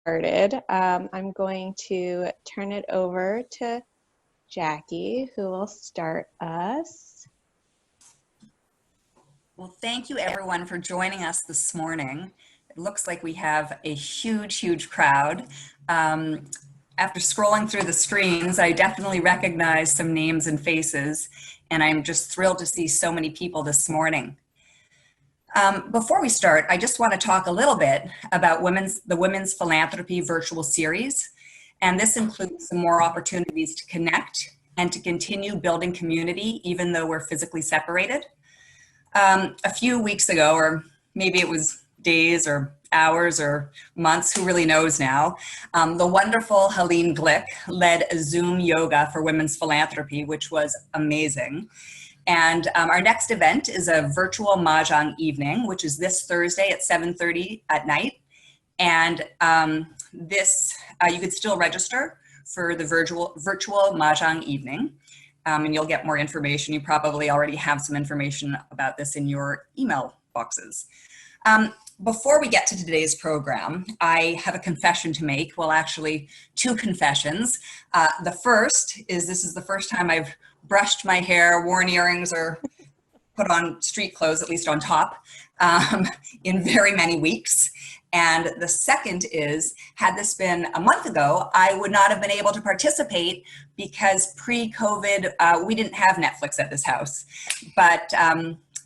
started. I'm going to turn it over to Jackie, who will start us. Well, thank you everyone for joining us this morning. It looks like we have a huge crowd. After scrolling through the screens, I definitely recognize some names and faces, and I'm just thrilled to see so many people this morning. Before we start, I just want to talk a little bit about the Women's Philanthropy virtual series, and this includes some more opportunities to connect and to continue building community even though we're physically separated. A few weeks ago, or maybe it was days or hours or months, who really knows now, the wonderful Helene Glick led a Zoom yoga for Women's Philanthropy, which was amazing. And our next event is a virtual Mahjong evening, which is this Thursday at 7:30 at night. And you could still register for the virtual Mahjong evening. And you'll get more information. You probably already have some information about this in your email boxes. Before we get to today's program, I have a confession to make. Well, actually, two confessions. The first is this is the first time I've brushed my hair, worn earrings, or put on street clothes, at least on top, in very many weeks. And the second is, had this been a month ago, I would not have been able to participate because pre-COVID, we didn't have Netflix at this house, but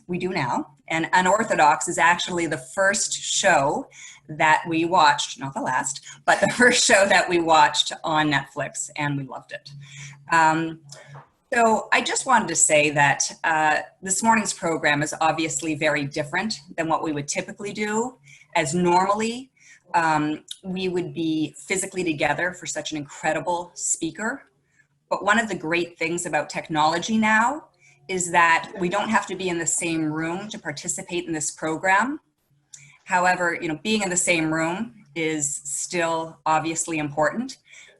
we do now. And Unorthodox is actually the first show that we watched, not the last, but the first show that we watched on Netflix, and we loved it. So I just wanted to say that this morning's program is obviously very different than what we would typically do, as normally we would be physically together for such an incredible speaker. But one of the great things about technology now is that we don't have to be in the same room to participate in this program. However, being in the same room is still obviously important.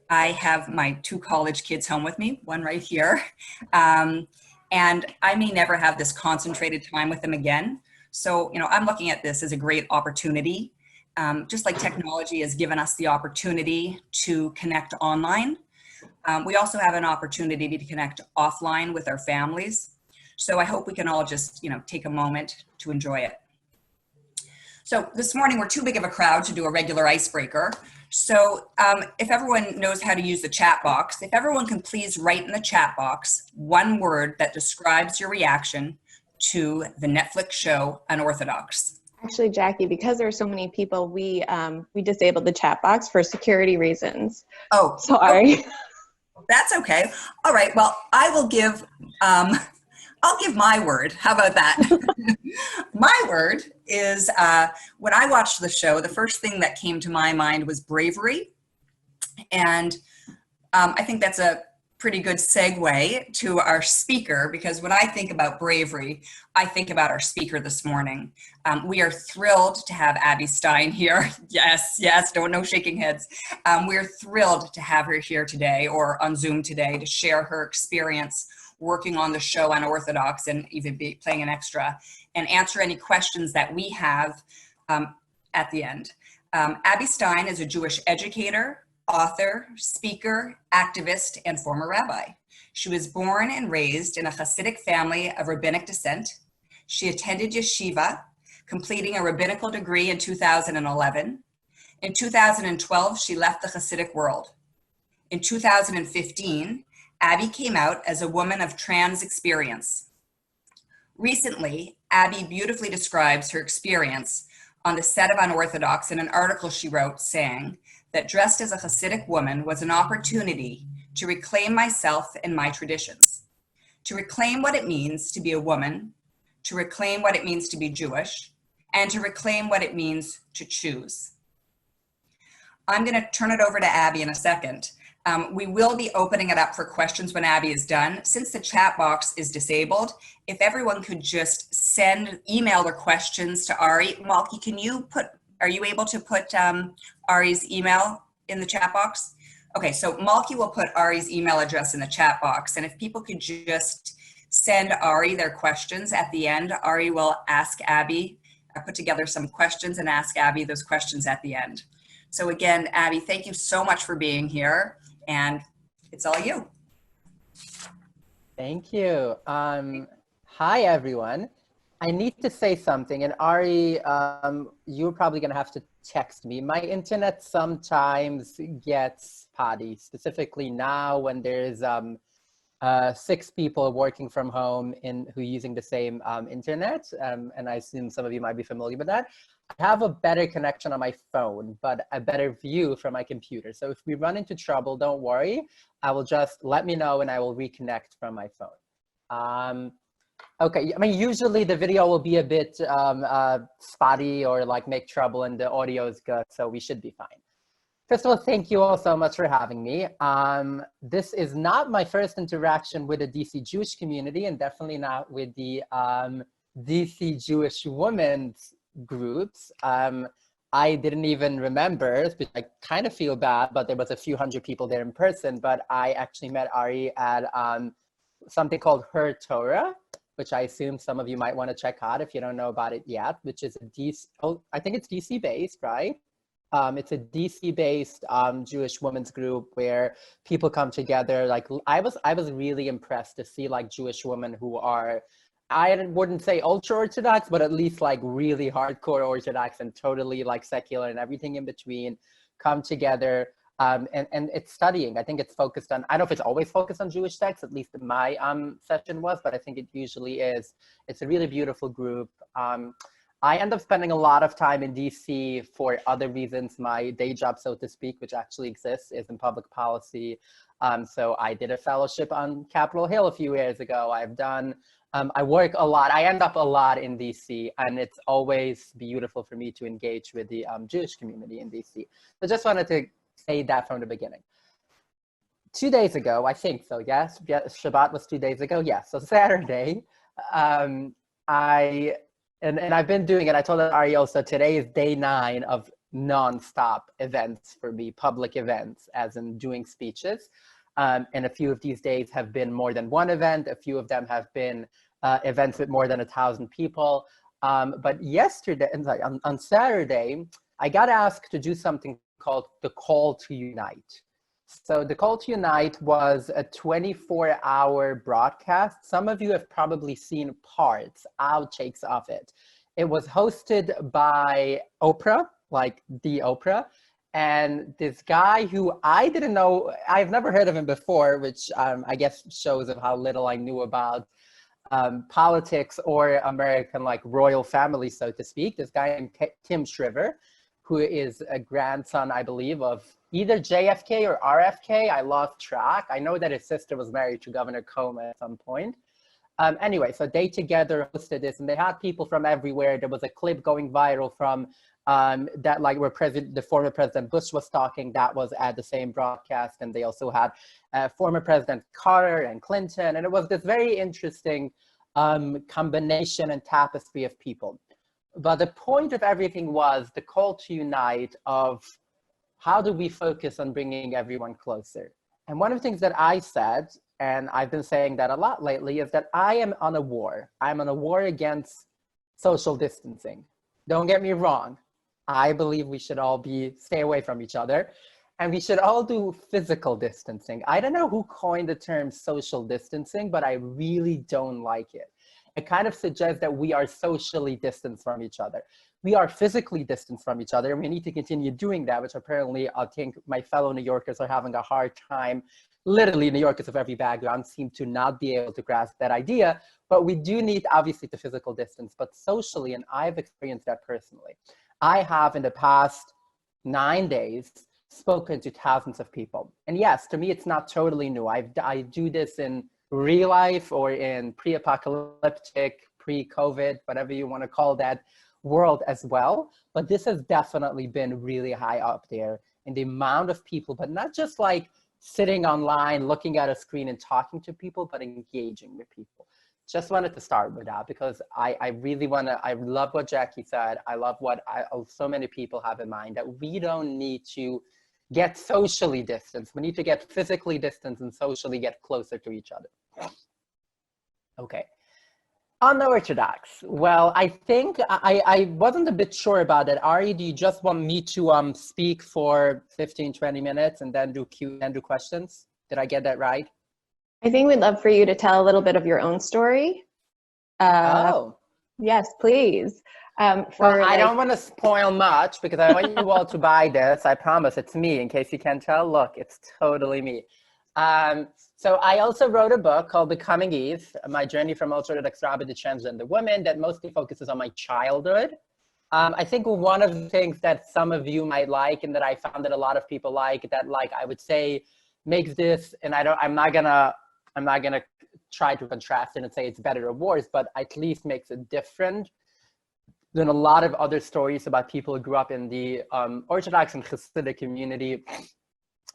I have my two college kids home with me, one right here, and I may never have this concentrated time with them again. So, I'm looking at this as a great opportunity, just like technology has given us the opportunity to connect online. We also have an opportunity to connect offline with our families. So I hope we can all just, take a moment to enjoy it. So this morning, we're too big of a crowd to do a regular icebreaker. So if everyone knows how to use the chat box, if everyone can please write in the chat box one word that describes your reaction to the Netflix show Unorthodox. Actually, Jackie, because there are so many people, we disabled the chat box for security reasons. Oh, sorry. Okay. That's okay. All right. Well, I'll give my word. How about that? My word is, when I watched the show, the first thing that came to my mind was bravery. And I think that's a pretty good segue to our speaker, because when I think about bravery, I think about our speaker this morning. We are thrilled to have Abby Stein here. Yes, no shaking heads. We're thrilled to have her here today, or on Zoom today, to share her experience working on the show Unorthodox and even be playing an extra, and answer any questions that we have at the end. Abby Stein is a Jewish educator, author, speaker, activist, and former rabbi. She was born and raised in a Hasidic family of rabbinic descent. She attended yeshiva, completing a rabbinical degree in 2011. In 2012, she left the Hasidic world. In 2015, Abby came out as a woman of trans experience. Recently, Abby beautifully describes her experience on the set of Unorthodox in an article she wrote, saying that dressed as a Hasidic woman was an opportunity to reclaim myself and my traditions, to reclaim what it means to be a woman, to reclaim what it means to be Jewish, and to reclaim what it means to choose. I'm going to turn it over to Abby in a second. We will be opening it up for questions when Abby is done. Since the chat box is disabled, if everyone could just email their questions to Ari. Malky, are you able to put Ari's email in the chat box? Okay, so Malky will put Ari's email address in the chat box, and if people could just send Ari their questions at the end, Ari will ask Abby, put together some questions and ask Abby those questions at the end. So again, Abby, thank you so much for being here, and it's all you. Thank you. Hi, everyone. I need to say something, and Ari, you're probably gonna have to text me. My internet sometimes gets spotty, specifically now when there's 6 people working from home who are using the same internet, and I assume some of you might be familiar with that. I have a better connection on my phone, but a better view from my computer. So if we run into trouble, don't worry. I will just let me know and I will reconnect from my phone. Okay, I mean, usually the video will be a bit spotty or like make trouble and the audio is good, so we should be fine. First of all, thank you all so much for having me. This is not my first interaction with the DC Jewish community, and definitely not with the DC Jewish women's groups. I didn't even remember, I kind of feel bad, but there was a few hundred people there in person, but I actually met Ari at something called Her Torah, which I assume some of you might want to check out if you don't know about it yet, which is a DC, I think it's DC based, right? It's a DC-based Jewish women's group where people come together. Like I was really impressed to see like Jewish women who are, I wouldn't say ultra-Orthodox, but at least like really hardcore Orthodox and totally like secular and everything in between come together. And it's studying. I think it's focused on, I don't know if it's always focused on Jewish texts, at least my session was, but I think it usually is. It's a really beautiful group. I end up spending a lot of time in DC for other reasons. My day job, so to speak, which actually exists, is in public policy. So I did a fellowship on Capitol Hill a few years ago. I've done, I work a lot. I end up a lot in DC, and it's always beautiful for me to engage with the Jewish community in DC. So just wanted to say that from the beginning. 2 days ago, I think so, yes? Shabbat was 2 days ago, yes. So Saturday, And I've been doing it. I told Ari also, today is day 9 of non-stop events for me, public events, as in doing speeches. And a few of these days have been more than one event. A few of them have been events with more than 1,000 people. But yesterday, on Saturday, I got asked to do something called the Call to Unite. So the Call to Unite was a 24-hour broadcast. Some of you have probably seen parts, outtakes of it. It was hosted by Oprah, like the Oprah, and this guy who I didn't know, I've never heard of him before, which I guess shows of how little I knew about politics or American like royal family, so to speak. This guy named Tim Shriver, who is a grandson, I believe, of either JFK or RFK. I lost track. I know that his sister was married to Governor Cuomo at some point. Anyway, so they together hosted this, and they had people from everywhere. There was a clip going viral from that, like where the former President Bush was talking. That was at the same broadcast, and they also had former President Carter and Clinton, and it was this very interesting combination and tapestry of people. But the point of everything was the call to unite of how do we focus on bringing everyone closer? And one of the things that I said, and I've been saying that a lot lately, is that I am on a war. I'm on a war against social distancing. Don't get me wrong. I believe we should all stay away from each other, and we should all do physical distancing. I don't know who coined the term social distancing, but I really don't like it. It kind of suggests that we are socially distanced from each other. We are physically distanced from each other, and we need to continue doing that, which apparently I think my fellow New Yorkers are having a hard time. Literally, New Yorkers of every background seem to not be able to grasp that idea, but we do need, obviously, the physical distance, but socially, and I've experienced that personally. I have, in the past 9 days, spoken to thousands of people. And yes, to me, it's not totally new. I do this in real life or in pre-apocalyptic, pre-COVID, whatever you want to call that world as well. But this has definitely been really high up there in the amount of people, but not just like sitting online, looking at a screen and talking to people, but engaging with people. Just wanted to start with that because I really want to, I love what Jackie said. I love what so many people have in mind, that we don't need to get socially distanced. We need to get physically distanced and socially get closer to each other. Okay. Unorthodox. Well, I think I wasn't a bit sure about it. Ari, do you just want me to speak for 15, 20 minutes and then do questions? Did I get that right? I think we'd love for you to tell a little bit of your own story. Oh. Yes, please. Well, I don't want to spoil much because I want you all to buy this. I promise it's me. In case you can't tell, look, it's totally me. So I also wrote a book called Becoming Eve, My Journey from Ultra-Orthodox Rabbi to Transgender Woman, that mostly focuses on my childhood. I think one of the things that some of you might like and that I found that a lot of people like, that like I would say makes this, and I'm not gonna try to contrast it and say it's better or worse, but at least makes it different than a lot of other stories about people who grew up in the Orthodox and Hasidic community,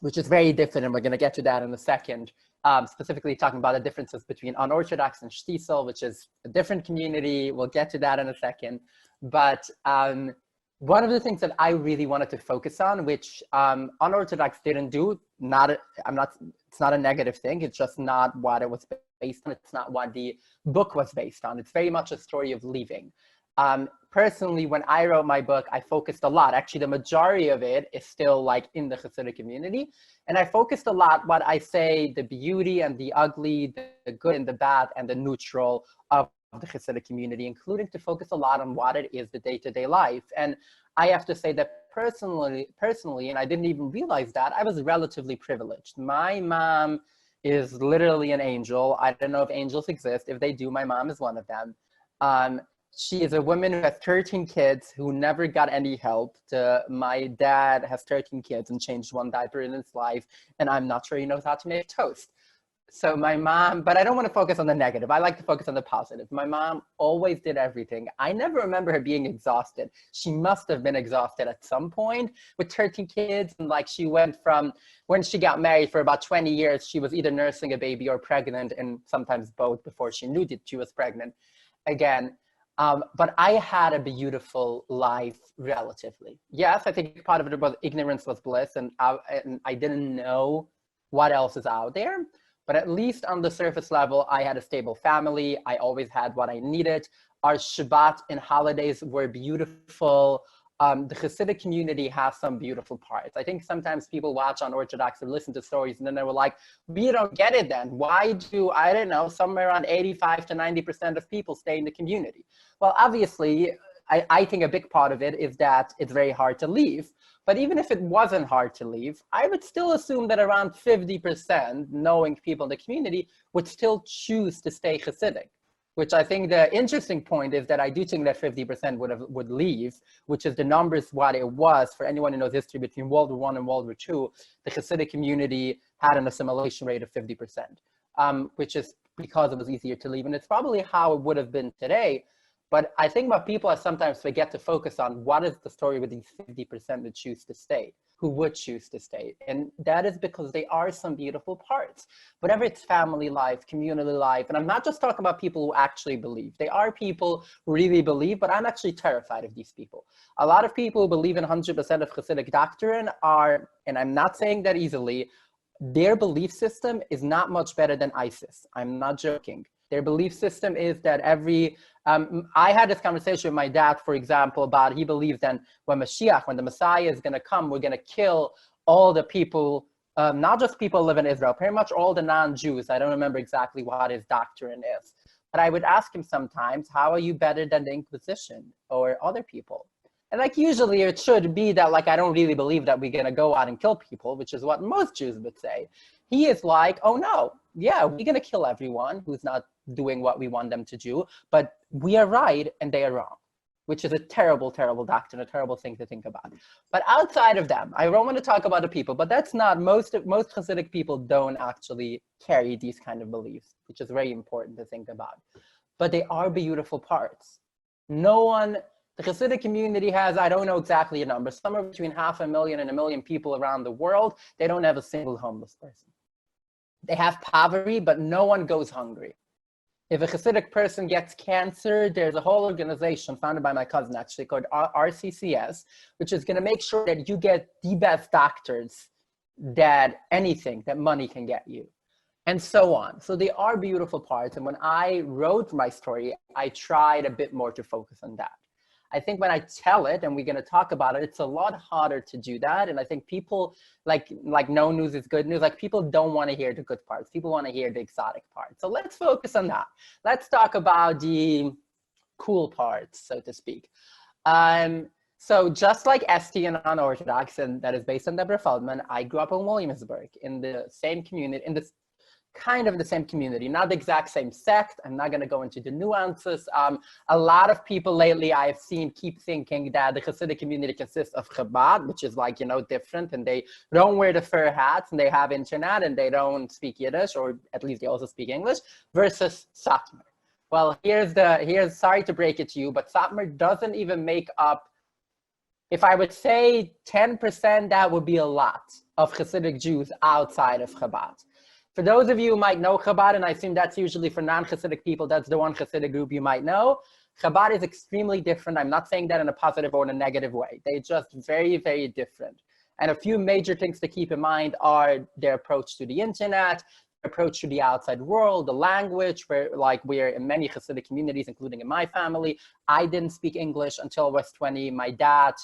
which is very different, and we're going to get to that in a second. Specifically talking about the differences between unorthodox and shtisel, which is a different community. We'll get to that in a second. But one of the things that I really wanted to focus on, which unorthodox didn't do, it's not a negative thing. It's just not what it was based on. It's not what the book was based on. It's very much a story of leaving. Personally, when I wrote my book, I focused a lot. Actually, the majority of it is still like in the Hasidic community. And I focused a lot what I say, the beauty and the ugly, the good and the bad and the neutral of the Hasidic community, including to focus a lot on what it is the day-to-day life. And I have to say that personally, and I didn't even realize that, I was relatively privileged. My mom is literally an angel. I don't know if angels exist. If they do, my mom is one of them. She is a woman who has 13 kids who never got any help. My dad has 13 kids and changed one diaper in his life, and I'm not sure he knows how to make toast. So my mom, but I don't want to focus on the negative. I like to focus on the positive. My mom always did everything. I never remember her being exhausted. She must have been exhausted at some point with 13 kids. And like she went from when she got married for about 20 years, she was either nursing a baby or pregnant, and sometimes both before she knew that she was pregnant again. But I had a beautiful life relatively. Yes, I think part of it was ignorance was bliss, and I didn't know what else is out there. But at least on the surface level, I had a stable family. I always had what I needed. Our Shabbat and holidays were beautiful. The Hasidic community has some beautiful parts. I think sometimes people watch Unorthodox and listen to stories and then they were like, we don't get it then. Why do, I don't know, somewhere around 85 to 90% of people stay in the community? Well, obviously, I think a big part of it is that it's very hard to leave. But even if it wasn't hard to leave, I would still assume that around 50%, knowing people in the community, would still choose to stay Hasidic. Which I think the interesting point is that I do think that 50% would leave, which is the numbers what it was for anyone who knows history between World War I and World War II. The Hasidic community had an assimilation rate of 50%, which is because it was easier to leave. And it's probably how it would have been today. But I think what people sometimes forget to focus on, what is the story with these 50% that choose to stay, who would choose to stay? And that is because there are some beautiful parts, whatever it's family life, community life. And I'm not just talking about people who actually believe. There are people who really believe, but I'm actually terrified of these people. A lot of people who believe in 100% of Hasidic doctrine are, and I'm not saying that easily, their belief system is not much better than ISIS. I'm not joking. Their belief system is that I had this conversation with my dad, for example, about he believes that when Mashiach, when the Messiah is going to come, we're going to kill all the people, not just people who live in Israel, pretty much all the non-Jews. I don't remember exactly what his doctrine is. But I would ask him sometimes, how are you better than the Inquisition or other people? And like usually it should be that like I don't really believe that we're going to go out and kill people, which is what most Jews would say. He is like, oh no, yeah, we're going to kill everyone who's not doing what we want them to do, but we are right and they are wrong, which is a terrible, terrible doctrine, a terrible thing to think about. But outside of them, I don't want to talk about the people, but that's not, most Hasidic people don't actually carry these kind of beliefs, which is very important to think about. But they are beautiful parts. The Hasidic community has, I don't know exactly a number, somewhere between 500,000 and 1 million people around the world. They don't have a single homeless person. They have poverty, but no one goes hungry. If a Hasidic person gets cancer, there's a whole organization founded by my cousin actually called RCCS, which is going to make sure that you get the best doctors that money can get you. and so on. So they are beautiful parts. And when I wrote my story, I tried a bit more to focus on that. I think when I tell it, and we're going to talk about it, it's a lot harder to do that. And I think people like no news is good news. Like people don't want to hear the good parts. People want to hear the exotic parts. So let's focus on that. Let's talk about the cool parts, so to speak. So just like ST and Unorthodox, and that is based on Deborah Feldman, I grew up in Williamsburg in the same community, in this kind of the same community, not the exact same sect. I'm not going to go into the nuances. A lot of people lately I've seen keep thinking that the Hasidic community consists of Chabad, which is like, you know, different, and they don't wear the fur hats and they have internet and they don't speak Yiddish, or at least they also speak English, versus Satmar. Well, here's sorry to break it to you, but Satmar doesn't even make up, if I would say 10%, that would be a lot of Hasidic Jews outside of Chabad. For those of you who might know Chabad, and I assume that's usually for non-Hasidic people, that's the one Hasidic group you might know. Chabad is extremely different. I'm not saying that in a positive or in a negative way. They're just very, very different. And a few major things to keep in mind are their approach to the internet, approach to the outside world, the language, where like we're in many Hasidic communities, including in my family. I didn't speak English until I was 20. My dad,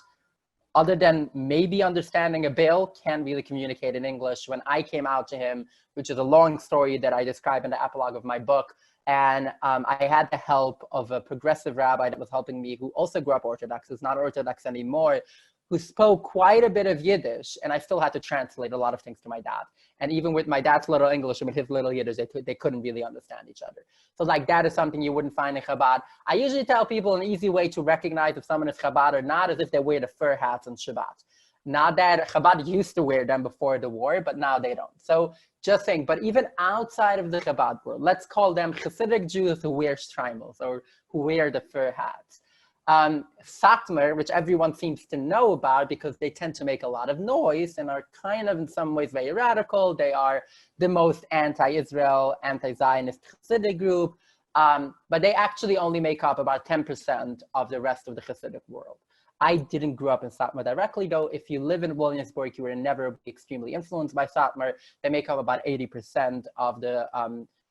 other than maybe understanding a bill, can't really communicate in English. When I came out to him, which is a long story that I describe in the epilogue of my book, and I had the help of a progressive rabbi that was helping me, who also grew up Orthodox, who's not Orthodox anymore, who spoke quite a bit of Yiddish, and I still had to translate a lot of things to my dad. And even with my dad's little English and with his little Yiddish, they couldn't really understand each other. So like that is something you wouldn't find in Chabad. I usually tell people an easy way to recognize if someone is Chabad or not is if they wear the fur hats on Shabbat. Not that Chabad used to wear them before the war, but now they don't. So just saying, but even outside of the Chabad world, let's call them Hasidic Jews who wear shtreimels or who wear the fur hats. Satmar, which everyone seems to know about because they tend to make a lot of noise and are kind of in some ways very radical. They are the most anti-Israel, anti-Zionist Hasidic group, but they actually only make up about 10% of the rest of the Hasidic world. I didn't grow up in Satmar directly, though. If you live in Williamsburg, you were never extremely influenced by Satmar. They make up about 80% of the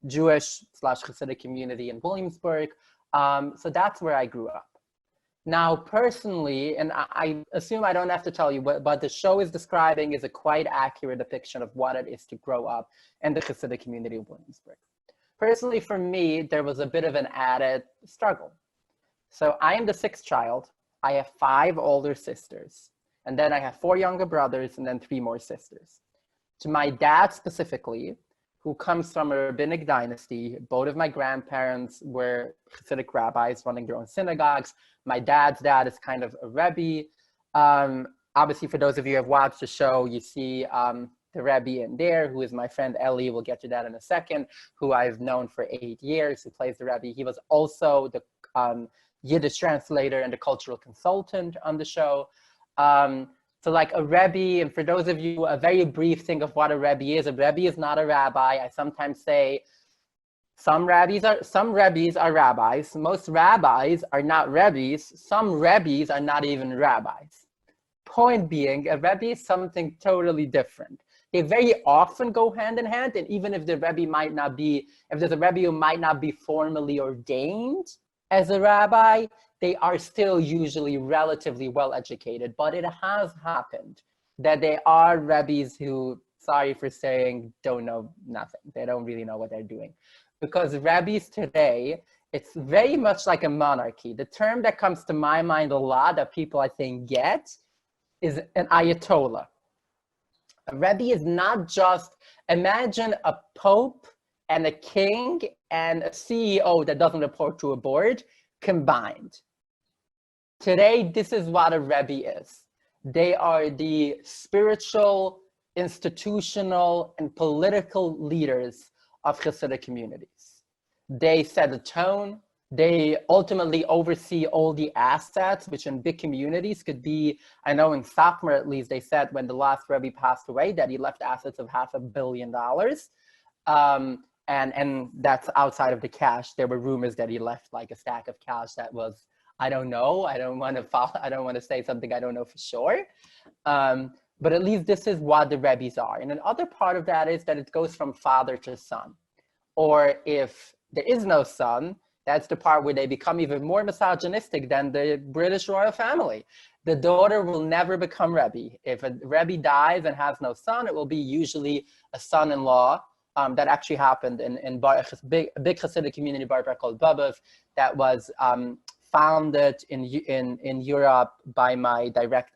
Jewish/Hasidic community in Williamsburg. So that's where I grew up. Now, personally, and I assume I don't have to tell you, but the show is describing is a quite accurate depiction of what it is to grow up in the Hasidic community of Williamsburg. Personally, for me, there was a bit of an added struggle. So I am the sixth child. I have 5 older sisters, and then I have 4 younger brothers and then 3 more sisters. To my dad specifically, who comes from a rabbinic dynasty, both of my grandparents were Hasidic rabbis running their own synagogues. My dad's dad is kind of a Rebbe. Obviously, for those of you who have watched the show, you see the Rebbe in there, who is my friend Ellie. We'll get to that in a second, who I've known for 8 years, who plays the Rebbe. He was also the Yiddish translator and the cultural consultant on the show. So like a Rebbe, and for those of you, a very brief thing of what a Rebbe is is not a rabbi. I sometimes say some Rebbes are rabbis. Most rabbis are not Rebbes. Some Rebbes are not even rabbis. Point being, a Rebbe is something totally different. They very often go hand in hand, and even if the Rebbe might not be, if there's a Rebbe who might not be formally ordained as a rabbi, they are still usually relatively well educated. But it has happened that there are Rebbes who, sorry for saying, don't know nothing. They don't really know what they're doing. Because Rebbes today, it's very much like a monarchy. The term that comes to my mind a lot that people I think get is an Ayatollah. A Rebbe is not just, imagine a pope and a king and a CEO that doesn't report to a board combined. Today, this is what a Rebbe is. They are the spiritual, institutional, and political leaders of Hasidic communities. They set a tone. They ultimately oversee all the assets, which in big communities could be, I know in Satmar at least, they said when the last Rebbe passed away that he left assets of $500 million. And that's outside of the cash. There were rumors that he left like a stack of cash that was, I don't know. I don't want to say something I don't know for sure. But at least this is what the Rebbes are. And another part of that is that it goes from father to son. Or if there is no son, that's the part where they become even more misogynistic than the British royal family. The daughter will never become Rebbe. If a Rebbe dies and has no son, it will be usually a son-in-law. That actually happened in a big Hasidic community called Bobov that was founded in Europe by my direct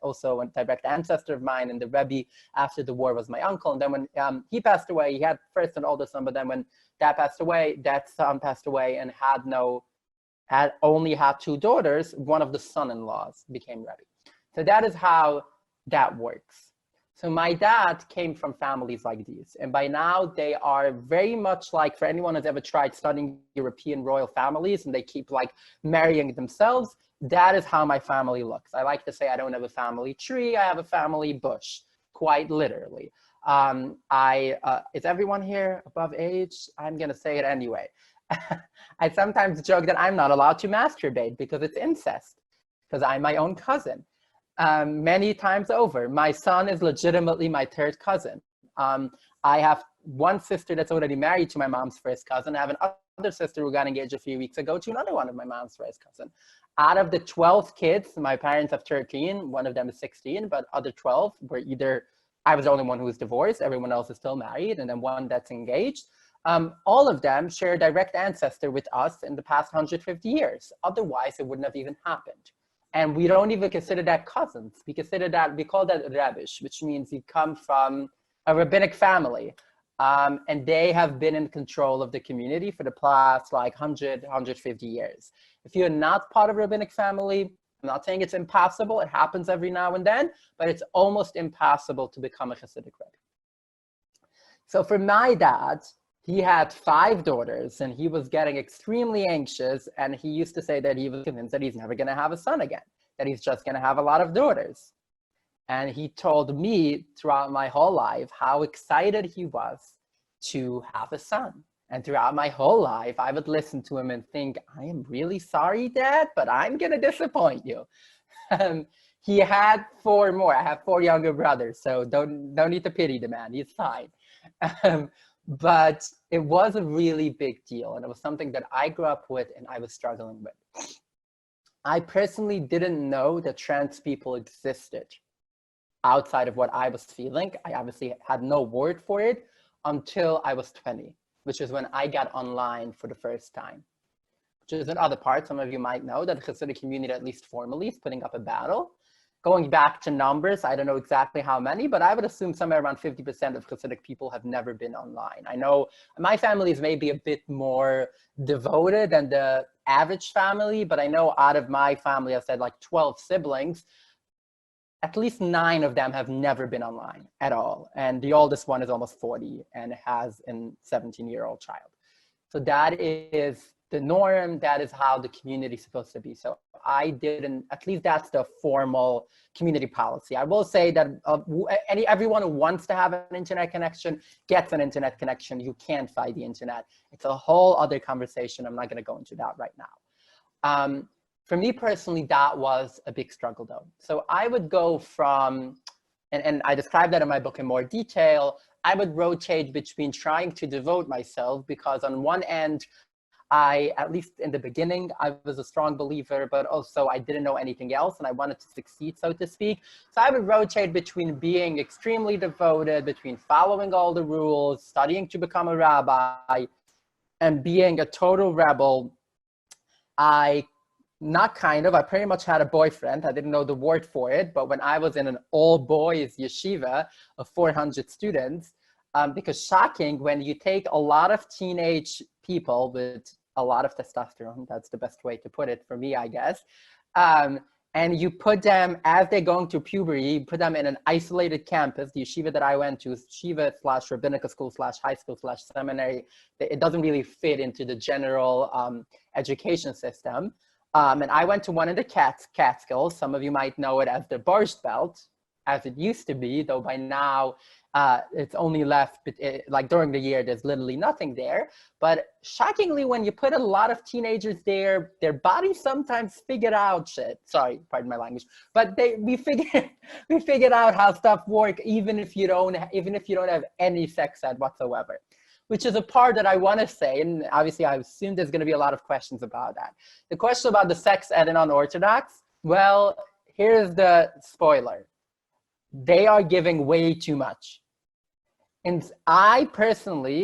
ancestor of mine, and the Rebbe after the war was my uncle. And then when he passed away, he had first an older son, but then when that son passed away and only had two daughters, one of the son-in-laws became Rebbe. So that is how that works. So my dad came from families like these, and by now they are very much like, for anyone who's ever tried studying European royal families and they keep like marrying themselves, that is how my family looks. I like to say I don't have a family tree, I have a family bush, quite literally. Is everyone here above age? I'm gonna say it anyway. I sometimes joke that I'm not allowed to masturbate because it's incest, because I'm my own cousin. Many times over. My son is legitimately my third cousin. I have one sister that's already married to my mom's first cousin. I have another sister who got engaged a few weeks ago to another one of my mom's first cousin. Out of the 12 kids, my parents have 13, one of them is 16, but other 12 were either, I was the only one who was divorced, everyone else is still married, and then one that's engaged. All of them share a direct ancestor with us in the past 150 years. Otherwise, it wouldn't have even happened. And we don't even consider that cousins. We call that Rabbish, which means you come from a rabbinic family. And they have been in control of the community for the past like 150 years. If you're not part of a rabbinic family, I'm not saying it's impossible, it happens every now and then, but it's almost impossible to become a Hasidic Rebbe. So for my dad, he had 5 daughters and he was getting extremely anxious, and he used to say that he was convinced that he's never gonna have a son again, that he's just gonna have a lot of daughters. And he told me throughout my whole life how excited he was to have a son. And throughout my whole life, I would listen to him and think, I am really sorry, Dad, but I'm gonna disappoint you. He had 4 more. I have 4 younger brothers, so don't need to pity the man, he's fine. But it was a really big deal, and it was something that I grew up with and I was struggling with. I personally didn't know that trans people existed outside of what I was feeling. I obviously had no word for it until I was 20, which is when I got online for the first time. Which is another part, some of you might know that the Hasidic community, at least formally, is putting up a battle. Going back to numbers, I don't know exactly how many, but I would assume somewhere around 50% of Hasidic people have never been online. I know my family is maybe a bit more devoted than the average family, but I know out of my family, I said like 12 siblings, at least 9 of them have never been online at all. And the oldest one is almost 40 and has a 17-year-old child. So that is the norm. That is how the community is supposed to be. So I didn't, at least that's the formal community policy. I will say that everyone who wants to have an internet connection gets an internet connection. You can't fight the internet. It's a whole other conversation. I'm not gonna go into that right now. For me personally, that was a big struggle though. So I would go from, and I describe that in my book in more detail, I would rotate between trying to devote myself, because on one end, at least in the beginning, I was a strong believer, but also I didn't know anything else and I wanted to succeed, so to speak. So I would rotate between being extremely devoted, between following all the rules, studying to become a rabbi, and being a total rebel. I pretty much had a boyfriend. I didn't know the word for it, but when I was in an all-boys yeshiva of 400 students, because shocking, when you take a lot of teenage people with a lot of testosterone, that's the best way to put it for me, I guess, and you put them, as they're going through puberty, you put them in an isolated campus. The yeshiva that I went to, yeshiva / rabbinical school / high school / seminary, it doesn't really fit into the general education system. And I went to one in the Catskills. Some of you might know it as the Borscht Belt. as it used to be, though by now it's only left, like during the year, there's literally nothing there. But shockingly, when you put a lot of teenagers there, their bodies sometimes figure out shit. Sorry, pardon my language. But we figured out how stuff work, even if you don't have any sex ed whatsoever. Which is a part that I want to say, and obviously I assume there's going to be a lot of questions about that. The question about the sex ed and unorthodox, well, here's the spoiler. They are giving way too much. And I personally,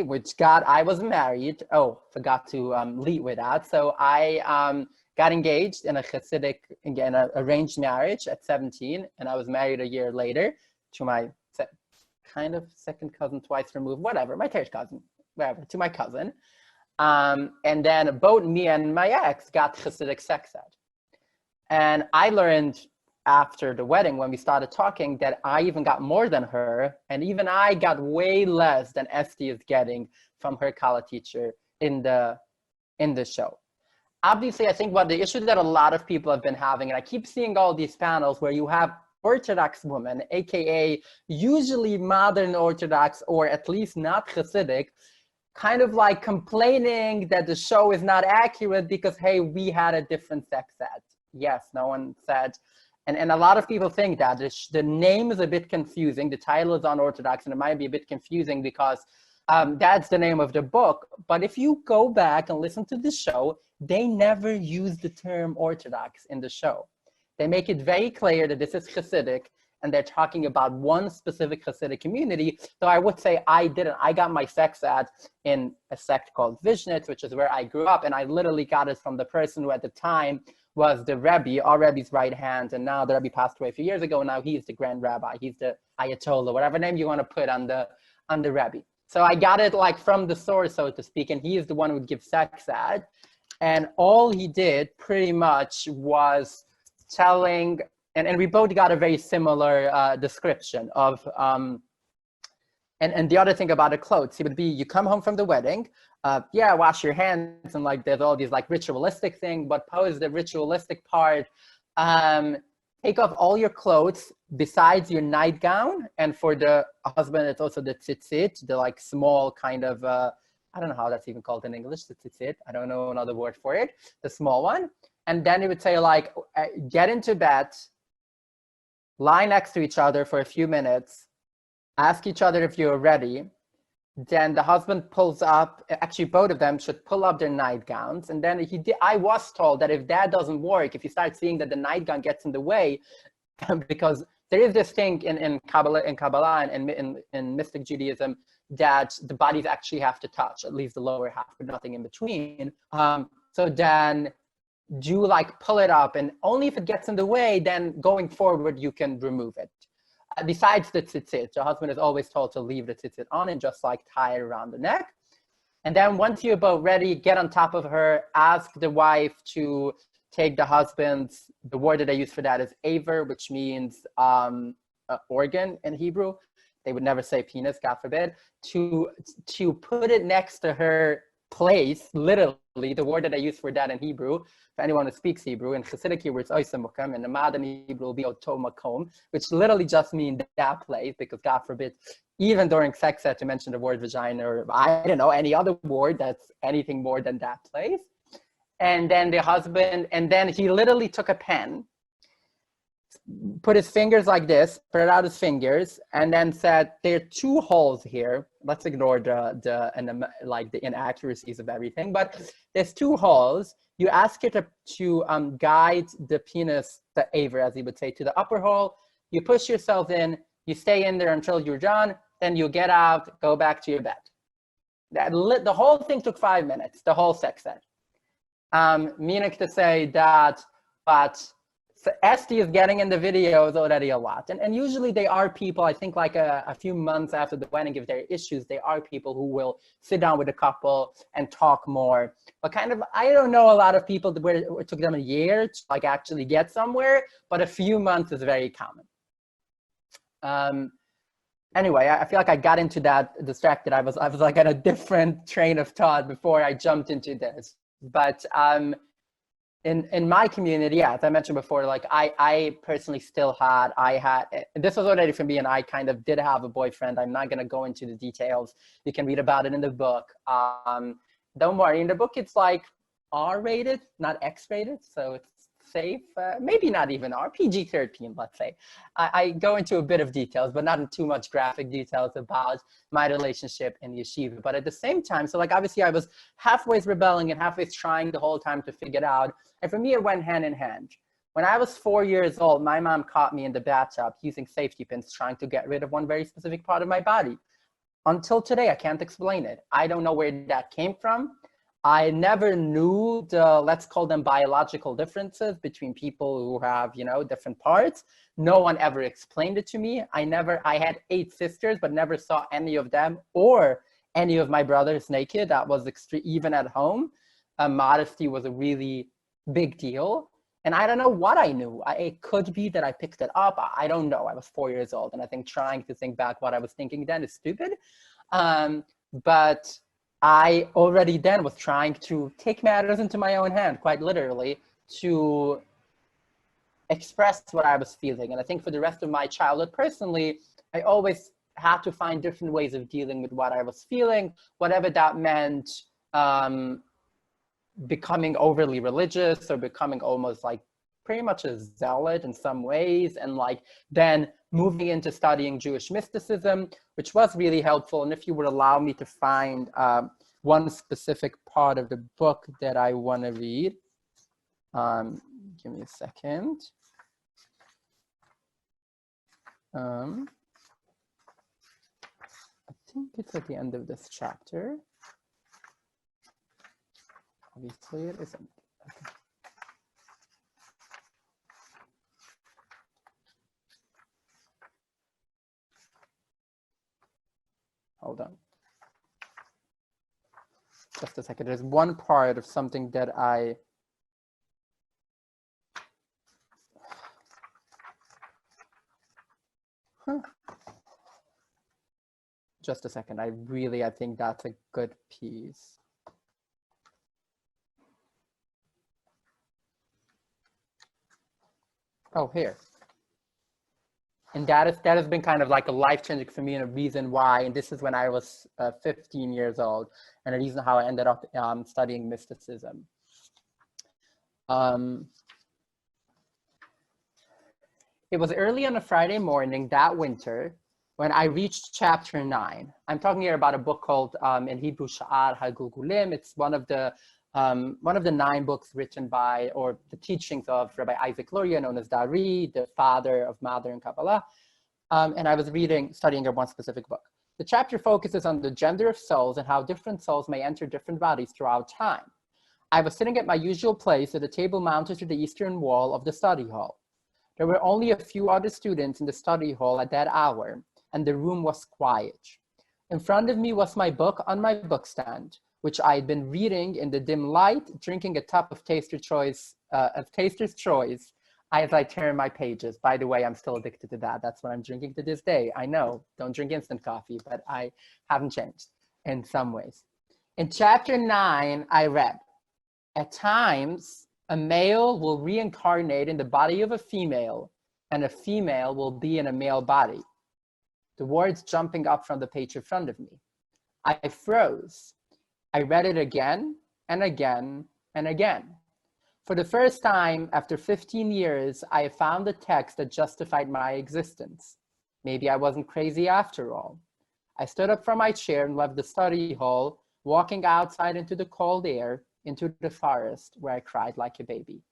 I was married. Oh, forgot to lead with that. So I got engaged in a Hasidic, again, an arranged marriage at 17, and I was married a year later to my kind of second cousin, twice removed, whatever, my third cousin, whatever, to my cousin. And then both me and my ex got Hasidic sex ed. And I learned after the wedding, when we started talking, that I even got more than her, and even I got way less than Esty is getting from her college teacher in the show. Obviously, I think what the issue that a lot of people have been having, and I keep seeing all these panels where you have Orthodox women, aka usually modern Orthodox or at least not Hasidic, kind of like complaining that the show is not accurate because, hey, we had a different sex ed. Yes, no one said. And a lot of people think that the name is a bit confusing. The title is Unorthodox, and it might be a bit confusing because that's the name of the book. But if you go back and listen to the show, they never use the term Orthodox in the show. They make it very clear that this is Hasidic, and they're talking about one specific Hasidic community. Though I would say I didn't. I got my sex ed in a sect called Vishnitz, which is where I grew up, and I literally got it from the person who at the time was the Rebbe, our Rebbe's right hand, and now the Rebbe passed away a few years ago, and now he's the Grand Rabbi, he's the Ayatollah, whatever name you want to put on the Rebbe. So I got it like from the source, so to speak, and he is the one who would give sex ed. And all he did pretty much was telling, and we both got a very similar description of, and the other thing about the clothes, it would be, you come home from the wedding, yeah, wash your hands, and like there's all these like ritualistic thing, but pose the ritualistic part, take off all your clothes besides your nightgown, and for the husband, it's also the tzitzit, the like small kind of, I don't know how that's even called in English, the tzitzit, I don't know another word for it, the small one. And then he would say like, get into bed, lie next to each other for a few minutes, ask each other if you're ready. Then the husband pulls up, actually both of them should pull up their nightgowns. And then I was told that if that doesn't work, if you start seeing that the nightgown gets in the way, because there is this thing in Kabbalah and in mystic Judaism that the bodies actually have to touch, at least the lower half, but nothing in between. So then do like pull it up, and only if it gets in the way, then going forward, you can remove it. Besides the tzitzit, the husband is always told to leave the tzitzit on and just like tie it around the neck. And then once you're both ready, get on top of her, ask the wife to take the husband's, the word that they use for that is aver, which means organ in Hebrew. They would never say penis, God forbid, to put it next to her place, literally, the word that I use for that in Hebrew, for anyone who speaks Hebrew, in Hasidic Hebrew, it's oisamukam, and the modern Hebrew will be otomakom, which literally just means that place, because God forbid, even during sex ed, to mention the word vagina, or I don't know, any other word that's anything more than that place. And then the husband, and then he literally took a pen, put his fingers like this, spread out his fingers, and then said, there are two holes here. Let's ignore the inaccuracies of everything, but there's two holes. You ask her to guide the penis, the aver, as he would say, to the upper hole. You push yourself in, you stay in there until you're done, then you get out, go back to your bed. The whole thing took 5 minutes, the whole sex ed. Meaning to say that, but Esty is getting in the videos already a lot. And usually they are people, I think like a few months after the wedding, if there are issues, they are people who will sit down with a couple and talk more. But kind of, I don't know a lot of people where it took them a year to like actually get somewhere, but a few months is very common. Anyway, I feel like I got into that distracted. I was like at a different train of thought before I jumped into this. But in my community, yeah, as I mentioned before, like I personally still had, this was already for me, and I kind of did have a boyfriend. I'm not going to go into the details. You can read about it in the book. Don't worry, in the book, it's like R-rated, not X-rated. So it's safe, maybe not even R, PG-13, let's say. I go into a bit of details, but not in too much graphic details about my relationship in yeshiva. But at the same time, so like obviously I was halfway rebelling and halfway trying the whole time to figure it out. And for me, it went hand in hand. When I was 4 years old, my mom caught me in the bathtub using safety pins, trying to get rid of one very specific part of my body. Until today, I can't explain it. I don't know where that came from. I never knew the, let's call them biological differences between people who have, you know, different parts. No one ever explained it to me. I had 8 sisters, but never saw any of them or any of my brothers naked. That was extreme, even at home. Modesty was a really big deal. And I don't know what I knew. It could be that I picked it up. I don't know. I was 4 years old. And I think trying to think back what I was thinking then is stupid. But I already then was trying to take matters into my own hand, quite literally, to express what I was feeling. And I think for the rest of my childhood, personally, I always had to find different ways of dealing with what I was feeling, whatever that meant. Becoming overly religious or becoming almost like pretty much a zealot in some ways, and like then moving into studying Jewish mysticism, which was really helpful. And if you would allow me to find one specific part of the book that I want to read, give me a second. I think it's at the end of this chapter. Obviously it isn't. Okay. Hold on. Just a second. There's one part of something that I just a second. I think that's a good piece. Oh, here. And that has been kind of like a life-changing for me, and a reason why, and this is when I was 15 years old, and a reason how I ended up studying mysticism. It was early on a Friday morning that winter when I reached chapter 9. I'm talking here about a book called, in Hebrew, Sha'ar HaGulgulim. It's one of the 9 books written by, or the teachings of Rabbi Isaac Luria, known as Dari, the father of modern Kabbalah. And I was studying one specific book. The chapter focuses on the gender of souls and how different souls may enter different bodies throughout time. I was sitting at my usual place at a table mounted to the eastern wall of the study hall. There were only a few other students in the study hall at that hour, and the room was quiet. In front of me was my book on my bookstand, which I had been reading in the dim light, drinking a cup of Taster's Choice as I turn my pages. By the way, I'm still addicted to that. That's what I'm drinking to this day. I know, don't drink instant coffee, but I haven't changed in some ways. In chapter 9, I read, at times, a male will reincarnate in the body of a female, and a female will be in a male body. The words jumping up from the page in front of me. I froze. I read it again and again and again. For the first time, after 15 years, I found a text that justified my existence. Maybe I wasn't crazy after all. I stood up from my chair and left the study hall, walking outside into the cold air, into the forest, where I cried like a baby.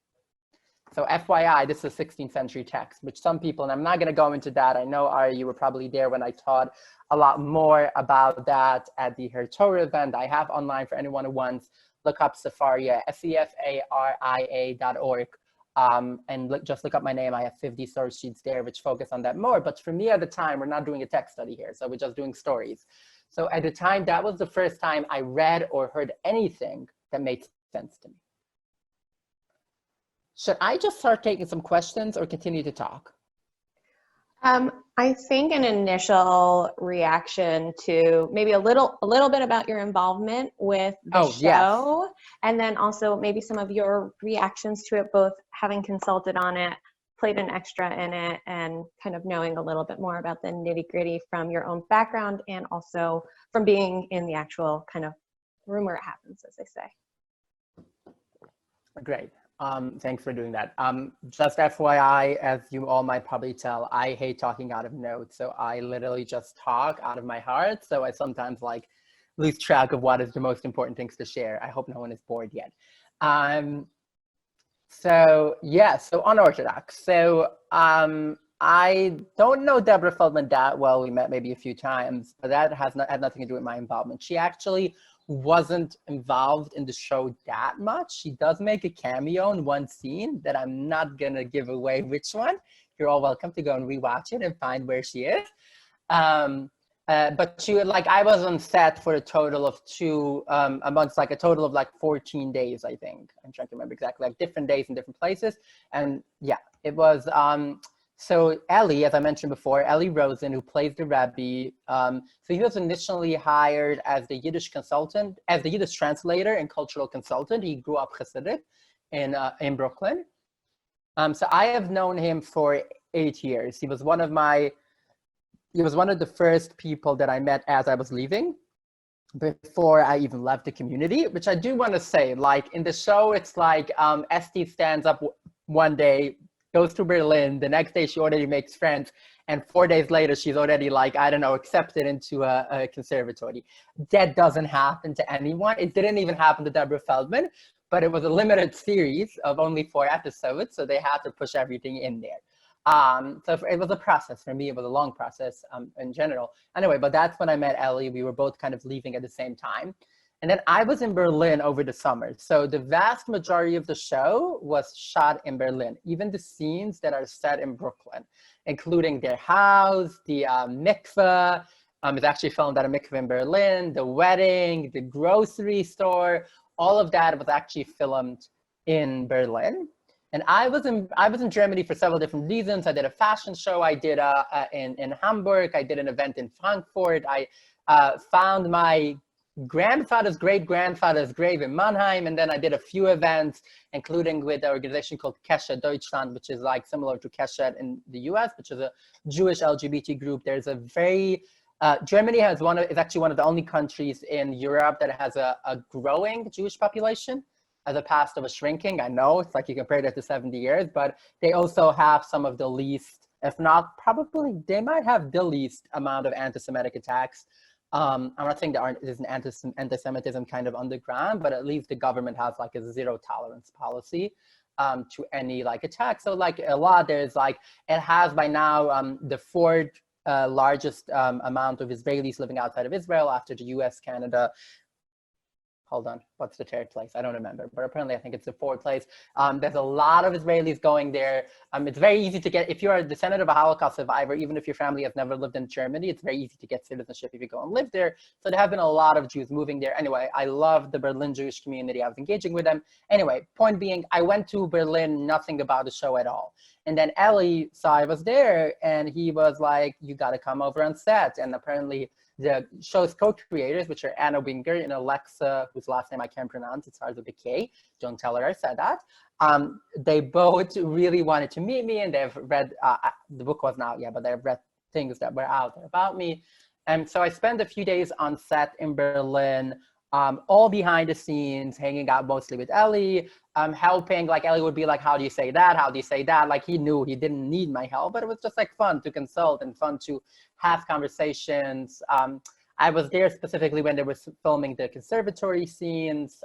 So FYI, this is a 16th century text, which some people, and I'm not going to go into that. I know, Ari, you were probably there when I taught a lot more about that at the Her Torah event. I have online for anyone who wants. Look up Sefaria, sefaria.org, and just look up my name. I have 50 source sheets there which focus on that more. But for me at the time, we're not doing a text study here, so we're just doing stories. So at the time, that was the first time I read or heard anything that made sense to me. Should I just start taking some questions or continue to talk? I think an initial reaction to maybe a little bit about your involvement with the Oh, yes. show, and then also maybe some of your reactions to it, both having consulted on it, played an extra in it, and kind of knowing a little bit more about the nitty-gritty from your own background and also from being in the actual kind of room where it happens, as they say. Great. Thanks for doing that. Just FYI, as you all might probably tell, I hate talking out of notes. So I literally just talk out of my heart. So I sometimes like lose track of what is the most important things to share. I hope no one is bored yet. So yeah, so Unorthodox. So I don't know Deborah Feldman that well. We met maybe a few times, but that had nothing to do with my involvement. She actually wasn't involved in the show that much. She does make a cameo in one scene that I'm not gonna give away which one. You're all welcome to go and rewatch it and find where she is. But she would like, I was on set for a total of amongst like a total of like 14 days, I think. I'm trying to remember exactly, like different days in different places. And yeah, it was, so Ellie, as I mentioned before, Ellie Rosen, who plays the Rabbi, so he was initially hired as the Yiddish consultant, as the Yiddish translator and cultural consultant. He grew up Hasidic in Brooklyn. So I have known him for 8 years. He was one of the first people that I met as I was leaving, before I even left the community, which I do want to say, like in the show, it's like Esty stands up one day, goes to Berlin, the next day she already makes friends, and 4 days later, she's already like, I don't know, accepted into a conservatory. That doesn't happen to anyone. It didn't even happen to Deborah Feldman, but it was a limited series of only 4 episodes, so they had to push everything in there. So it was a process for me. It was a long process in general. Anyway, but that's when I met Ellie. We were both kind of leaving at the same time. And then I was in Berlin over the summer. So the vast majority of the show was shot in Berlin, even the scenes that are set in Brooklyn, including their house, the mikveh. It's actually filmed at a mikveh in Berlin, the wedding, the grocery store. All of that was actually filmed in Berlin. And I was in Germany for several different reasons. I did a fashion show. I did in Hamburg. I did an event in Frankfurt. I found my grandfather's great-grandfather's grave in Mannheim. And then I did a few events, including with an organization called Keshet Deutschland, which is like similar to Keshet in the US, which is a Jewish LGBT group. There's a very, Germany is actually one of the only countries in Europe that has a growing Jewish population, as opposed to a shrinking. I know it's like you compare that to 70 years, but they also have some of the least, if not probably, they might have the least amount of anti-Semitic attacks. I'm not saying there's an anti-Semitism kind of underground, but at least the government has like a zero tolerance policy to any like attack. So like a lot, there's like, it has by now the fourth largest amount of Israelis living outside of Israel after the US, Canada. Hold on, what's the third place? I don't remember, but apparently I think it's the fourth place. There's a lot of Israelis going there. It's very easy to get, if you're a descendant of a Holocaust survivor, even if your family has never lived in Germany, it's very easy to get citizenship if you go and live there. So there have been a lot of Jews moving there. Anyway, I love the Berlin Jewish community. I was engaging with them. Anyway, point being, I went to Berlin, nothing about the show at all. And then Ellie saw I was there and he was like, you gotta come over on set. And apparently the show's co-creators, which are Anna Winger and Alexa, whose last name I can't pronounce, it starts with a K, don't tell her I said that. They both really wanted to meet me, and they've read, the book wasn't out yet, but they've read things that were out there about me. And so I spent a few days on set in Berlin, all behind the scenes, hanging out mostly with Ellie, helping. Like Ellie would be like, how do you say that? How do you say that? Like he knew he didn't need my help, but it was just like fun to consult and fun to have conversations. I was there specifically when they were filming the conservatory scenes,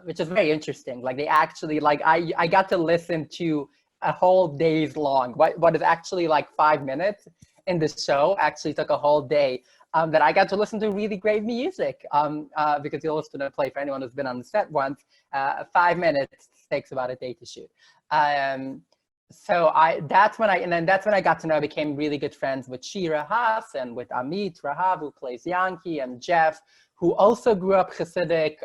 which is very interesting. Like they actually, like I got to listen to a whole day's long, what is actually like 5 minutes in the show actually took a whole day. That I got to listen to really great music because you'll listen to play for anyone who's been on the set once. 5 minutes takes about a day to shoot. So that's when I got to know, I became really good friends with Shira Haas and with Amit Rahav, who plays Yankee, and Jeff, who also grew up Hasidic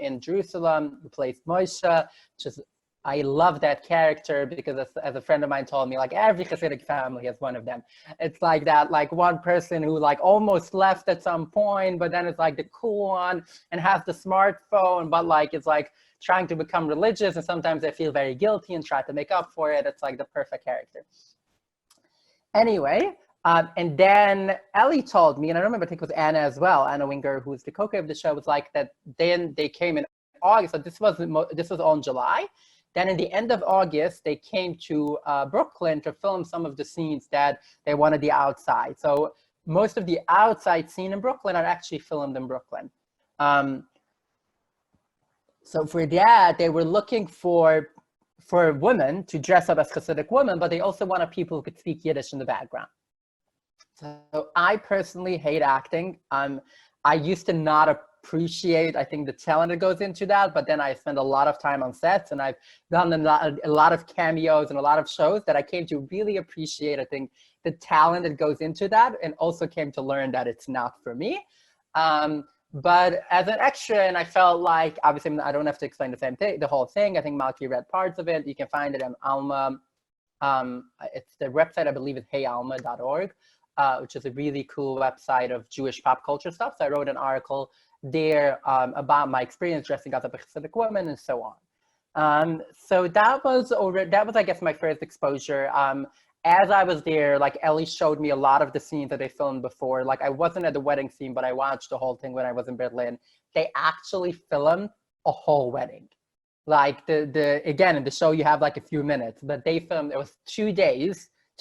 in Jerusalem, who plays Moshe, just I love that character because as a friend of mine told me, like every Hasidic family has one of them. It's like that, like one person who like almost left at some point, but then it's like the cool one and has the smartphone, but like it's like trying to become religious, and sometimes they feel very guilty and try to make up for it. It's like the perfect character. Anyway, and then Ellie told me, and I remember I think it was Anna as well, Anna Winger, who's the co-creator of the show, was like that then they came in August, so this was all in July. Then in the end of August, they came to Brooklyn to film some of the scenes that they wanted the outside. So most of the outside scene in Brooklyn are actually filmed in Brooklyn. So for that, they were looking for women to dress up as Hasidic women, but they also wanted people who could speak Yiddish in the background. So I personally hate acting. I used to not appreciate, I think, the talent that goes into that, but then I spent a lot of time on sets, and I've done a lot of cameos and a lot of shows that I came to really appreciate, I think, the talent that goes into that, and also came to learn that it's not for me. But as an extra, and I felt like, obviously I don't have to explain the whole thing. I think Malki read parts of it. You can find it on Alma. It's the website, I believe, is heyalma.org, which is a really cool website of Jewish pop culture stuff. So I wrote an article there about my experience dressing as a Hasidic woman and so on. So that was, I guess, my first exposure. As I was there, like Ellie showed me a lot of the scenes that they filmed before. Like I wasn't at the wedding scene, but I watched the whole thing when I was in Berlin. They actually filmed a whole wedding. Like again, in the show you have like a few minutes, but they filmed, it was 2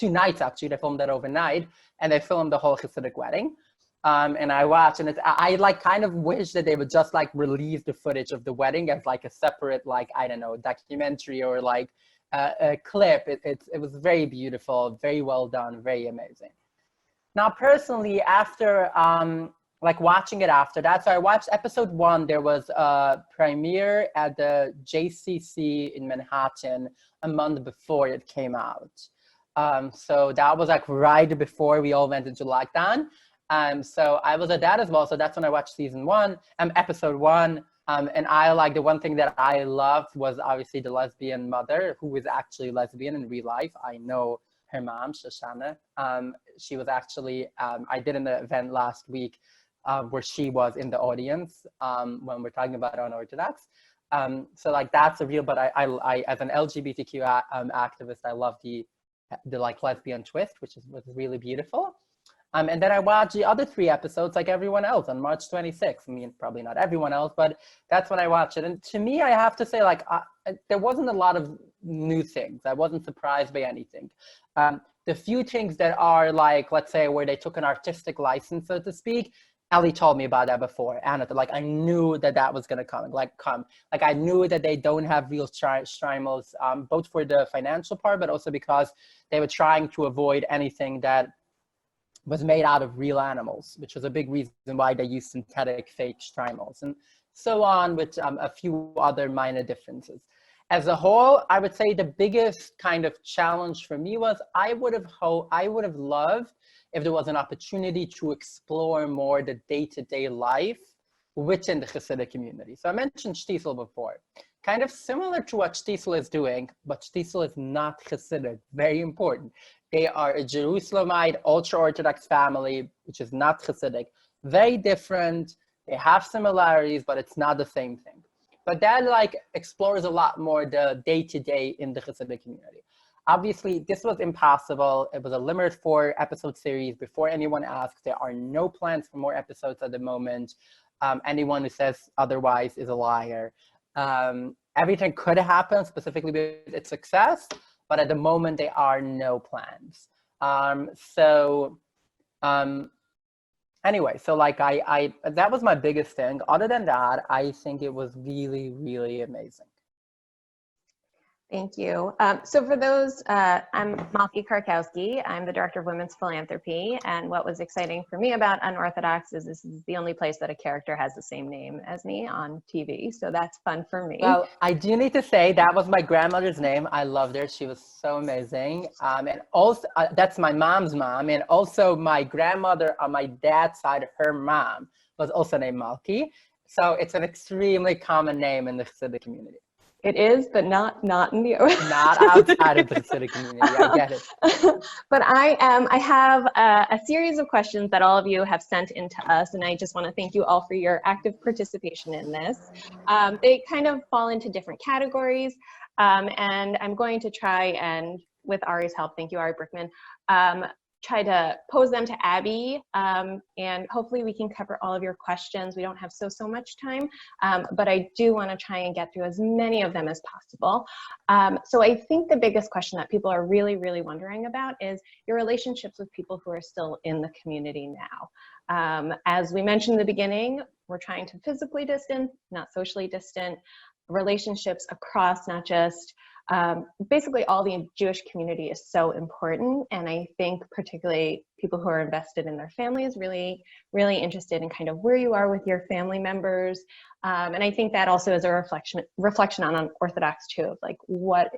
nights actually, they filmed that overnight, and they filmed the whole Hasidic wedding. And I watched, and I like kind of wish that they would just like release the footage of the wedding as like a separate, like, I don't know, documentary or like a clip. It was very beautiful, very well done, very amazing. Now, personally, after like watching it after that, so I watched episode 1. There was a premiere at the JCC in Manhattan a month before it came out. So that was like right before we all went into lockdown. So I was at that as well. So that's when I watched episode 1. And I like, the one thing that I loved was obviously the lesbian mother, who is actually lesbian in real life. I know her mom, Shoshana. She was actually, I did an event last week where she was in the audience when we're talking about Unorthodox. So like that's a real, but I as an LGBTQ activist, I love the like lesbian twist, which was really beautiful. And then I watched the other 3 episodes like everyone else on March 26th. I mean, probably not everyone else, but that's when I watched it. And to me, I have to say, like, there wasn't a lot of new things. I wasn't surprised by anything. The few things that are like, let's say, where they took an artistic license, so to speak, Ellie told me about that before. Anna, like, I knew that was going to come. Like, I knew that they don't have real streimels, both for the financial part, but also because they were trying to avoid anything that was made out of real animals, which was a big reason why they used synthetic fake streimels, and so on, with a few other minor differences. As a whole, I would say the biggest kind of challenge for me was I would have loved if there was an opportunity to explore more the day-to-day life within the Hasidic community. So I mentioned Shtisel before. Kind of similar to what Shtisel is doing, but Shtisel is not Hasidic, very important. They are a Jerusalemite, ultra-Orthodox family, which is not Hasidic. Very different. They have similarities, but it's not the same thing. But that like explores a lot more the day-to-day in the Hasidic community. Obviously, this was impossible. It was a limited 4-episode series. Before anyone asks, there are no plans for more episodes at the moment. Anyone who says otherwise is a liar. Everything could happen, specifically with its success, but at the moment there are no plans. Anyway, so like I that was my biggest thing. Other than that, I think it was really, really amazing. Thank you. So for those, I'm Malki Karkowski. I'm the Director of Women's Philanthropy. And what was exciting for me about Unorthodox is this is the only place that a character has the same name as me on TV. So that's fun for me. Well, I do need to say that was my grandmother's name. I loved her. She was so amazing. And also, that's my mom's mom. And also my grandmother on my dad's side, her mom was also named Malki. So it's an extremely common name in the Hasidic community. It is, but not in the Not outside of the Hasidic community. I get it. But I have a series of questions that all of you have sent in to us, and I just want to thank you all for your active participation in this. They kind of fall into different categories, and I'm going to try and, with Ari's help, thank you, Ari Brickman, try to pose them to Abby, and hopefully we can cover all of your questions. We don't have so much time, but I do want to try and get through as many of them as possible. So I think the biggest question that people are really wondering about is your relationships with people who are still in the community now. As we mentioned in the beginning, we're trying to physically distant, not socially distant, relationships across not just basically all the Jewish community is so important, and I think particularly people who are invested in their families really interested in kind of where you are with your family members, and I think that also is a reflection on Unorthodox too, of like what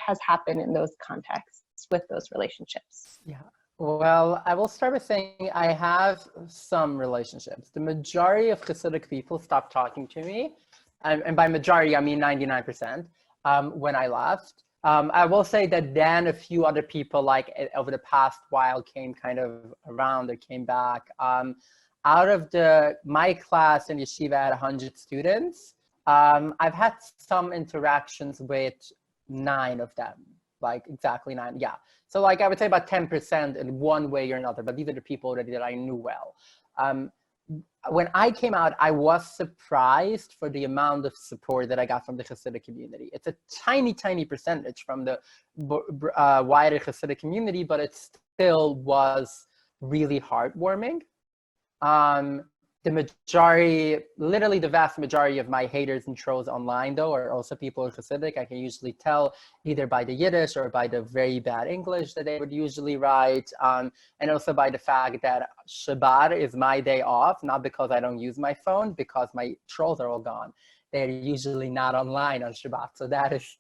has happened in those contexts with those relationships. Yeah. Well, I will start by saying I have some relationships. The majority of Hasidic people stopped talking to me, and by majority I mean 99%. When I left. I will say that then a few other people like over the past while came kind of around or came back. Out of my class in yeshiva had 100 students. I've had some interactions with 9 of them, like exactly 9, yeah. So like I would say about 10% in one way or another, but these are the people already that I knew well. When I came out, I was surprised for the amount of support that I got from the Hasidic community. It's a tiny percentage from the wider Hasidic community, but it still was really heartwarming. The majority, literally the vast majority of my haters and trolls online though are also people who are Hasidic. I can usually tell either by the Yiddish or by the very bad English that they would usually write, and also by the fact that Shabbat is my day off, not because I don't use my phone, because my trolls are all gone. They're usually not online on Shabbat. So that is,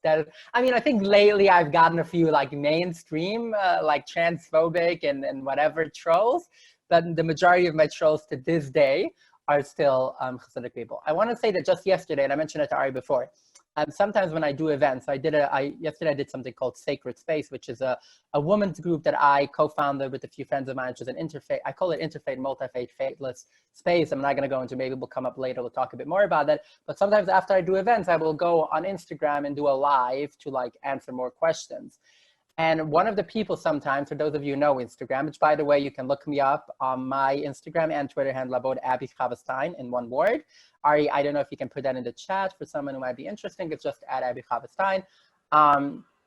I mean, I think lately I've gotten a few like mainstream, like transphobic and whatever trolls, but the majority of my trolls to this day are still Hasidic people. I want to say that just yesterday, and I mentioned it to Ari before, sometimes when I do events, yesterday I did something called Sacred Space, which is a women's group that I co-founded with a few friends of mine, which is an interfaith, I call it interfaith, multi-faith, faithless space. I'm not going to go into, maybe we'll come up later, we'll talk a bit more about that. But sometimes after I do events, I will go on Instagram and do a live to like answer more questions. And one of the people sometimes, for those of you who know Instagram, which by the way, you can look me up on my Instagram and Twitter handle about Abby Chavestein in one word. Ari, I don't know if you can put that in the chat for someone who might be interested. It's just at Abby Chavestein.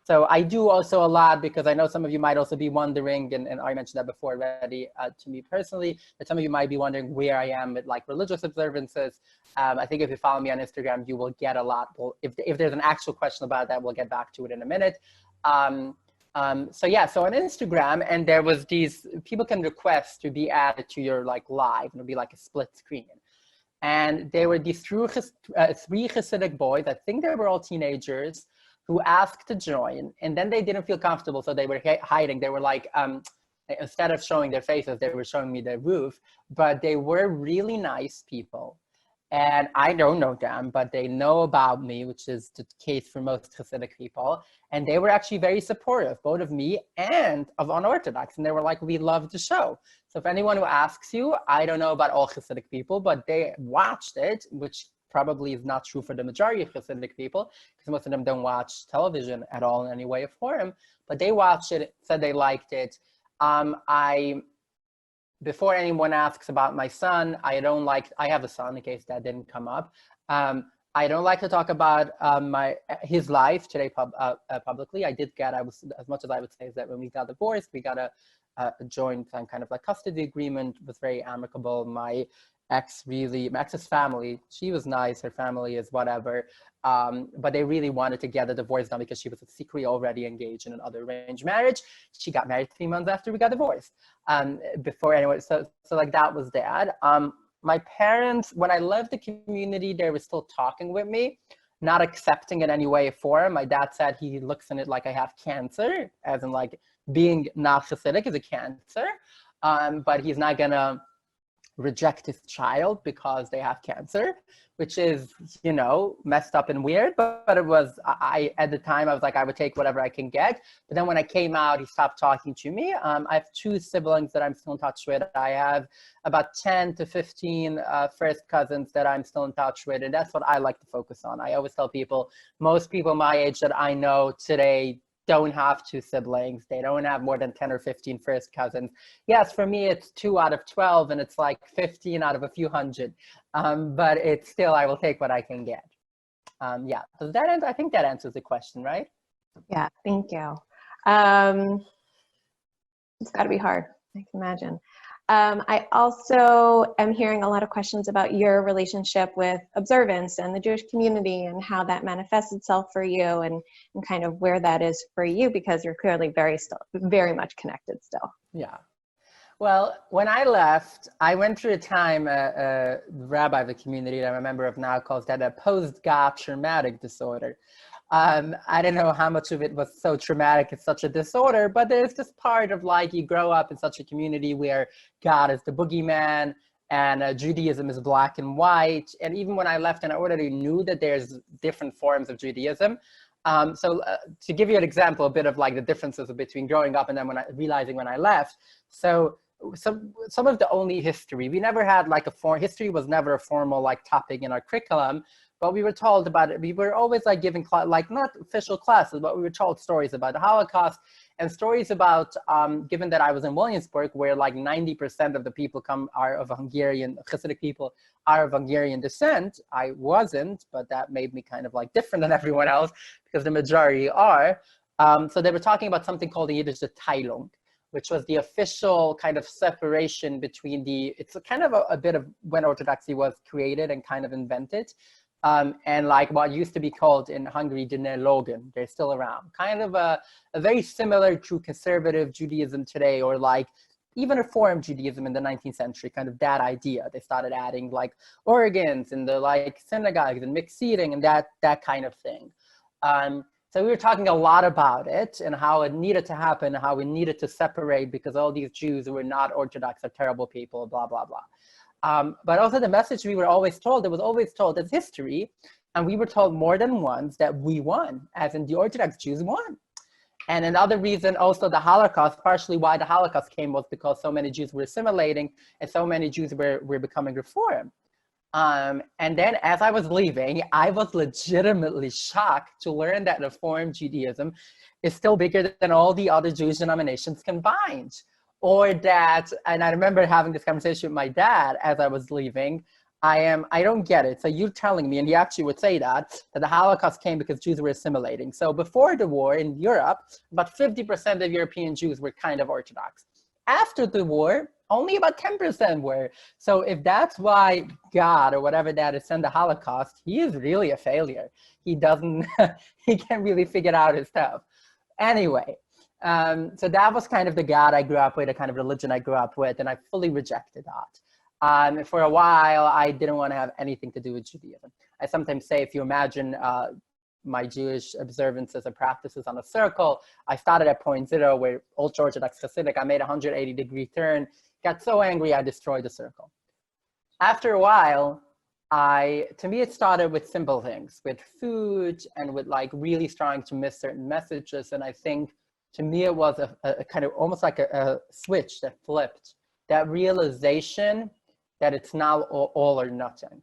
So I do also a lot because I know some of you might also be wondering, and Ari mentioned that before already to me personally, that some of you might be wondering where I am with like religious observances. I think if you follow me on Instagram, you will get a lot. Well, if there's an actual question about that, we'll get back to it in a minute. So yeah, so on Instagram, and there was these, people can request to be added to your like live, and it'll be like a split screen. And there were these three Hasidic boys, I think they were all teenagers, who asked to join, and then they didn't feel comfortable, so they were hiding. They were like, instead of showing their faces, they were showing me their roof, but they were really nice people. And I don't know them, but they know about me, which is the case for most Hasidic people. And they were actually very supportive, both of me and of Unorthodox. And they were like, we love the show. So if anyone who asks you, I don't know about all Hasidic people, but they watched it, which probably is not true for the majority of Hasidic people, because most of them don't watch television at all in any way or form. But they watched it, said they liked it. Before anyone asks about my son, I have a son in case that didn't come up. I don't like to talk about his life today publicly. As much as I would say is that when we got divorced, we got a joint kind of like custody agreement, was very amicable. My ex's family, she was nice, her family is whatever. But they really wanted to get a divorce done because she was secretly already engaged in another arranged marriage. She got married 3 months after we got divorced. Before anyway, so like that was that. My parents, when I left the community, they were still talking with me, not accepting in any way or form. My dad said he looks in it like I have cancer, as in like being not Hasidic is a cancer, but he's not gonna reject his child because they have cancer, which is, you know, messed up and weird. But it was, at the time, I was like, I would take whatever I can get. But then when I came out, he stopped talking to me. I have 2 siblings that I'm still in touch with. I have about 10 to 15 first cousins that I'm still in touch with. And that's what I like to focus on. I always tell people, most people my age that I know today don't have 2 siblings. They don't have more than 10 or 15 first cousins. Yes, for me, it's 2 out of 12, and it's like 15 out of a few hundred. But it's still, I will take what I can get. Yeah, does that answer? I think that answers the question, right? Yeah, thank you. It's got to be hard, I can imagine. I also am hearing a lot of questions about your relationship with observance and the Jewish community and how that manifests itself for you, and kind of where that is for you, because you're clearly very much connected still. Yeah. Well, when I left, I went through a time, a rabbi of the community that I'm a member of now calls that a post-God traumatic disorder. I don't know how much of it was so traumatic, it's such a disorder, but there's this part of like, you grow up in such a community where God is the boogeyman and Judaism is black and white. And even when I left, and I already knew that there's different forms of Judaism. To give you an example, a bit of like the differences between growing up and then realizing when I left. So some of the only history, we never had like history was never a formal like topic in our curriculum. But we were told about it. We were always like given like not official classes, but we were told stories about the Holocaust and stories about, given that I was in Williamsburg, where like 90% of the people are of Hungarian, Hasidic people are of Hungarian descent. I wasn't, but that made me kind of like different than everyone else because the majority are. So they were talking about something called in Yiddish the Teilung, which was the official kind of separation between it's a kind of a bit of when Orthodoxy was created and kind of invented. And like what used to be called in Hungary, the Logan, they're still around. Kind of a very similar to conservative Judaism today, or like even Reform Judaism in the 19th century, kind of that idea. They started adding like organs in the like synagogues and mixed seating and that kind of thing. So we were talking a lot about it and how it needed to happen, how we needed to separate because all these Jews who were not Orthodox are terrible people, blah, blah, blah. But also the message we were always told, it was always told as history, and we were told more than once that we won, as in the Orthodox Jews won. And another reason also the Holocaust, partially why the Holocaust came was because so many Jews were assimilating and so many Jews were becoming Reform. And then as I was leaving, I was legitimately shocked to learn that Reform Judaism is still bigger than all the other Jewish denominations combined. Or that, and I remember having this conversation with my dad as I was leaving, I don't get it. So you're telling me, and he actually would say that the Holocaust came because Jews were assimilating. So before the war in Europe, about 50% of European Jews were kind of Orthodox. After the war, only about 10% were. So if that's why God or whatever that is sent the Holocaust, he is really a failure. He can't really figure out his stuff. Anyway. So that was kind of the God I grew up with, the kind of religion I grew up with, and I fully rejected that. For a while, I didn't want to have anything to do with Judaism. I sometimes say, if you imagine my Jewish observances and practices on a circle, I started at point 0 where ultra-Orthodox Hasidic, I made a 180-degree turn, got so angry I destroyed the circle. After a while, to me, it started with simple things, with food and with like really starting to miss certain messages, and I think to me, it was a kind of almost like a switch that flipped. That realization that it's now all or nothing.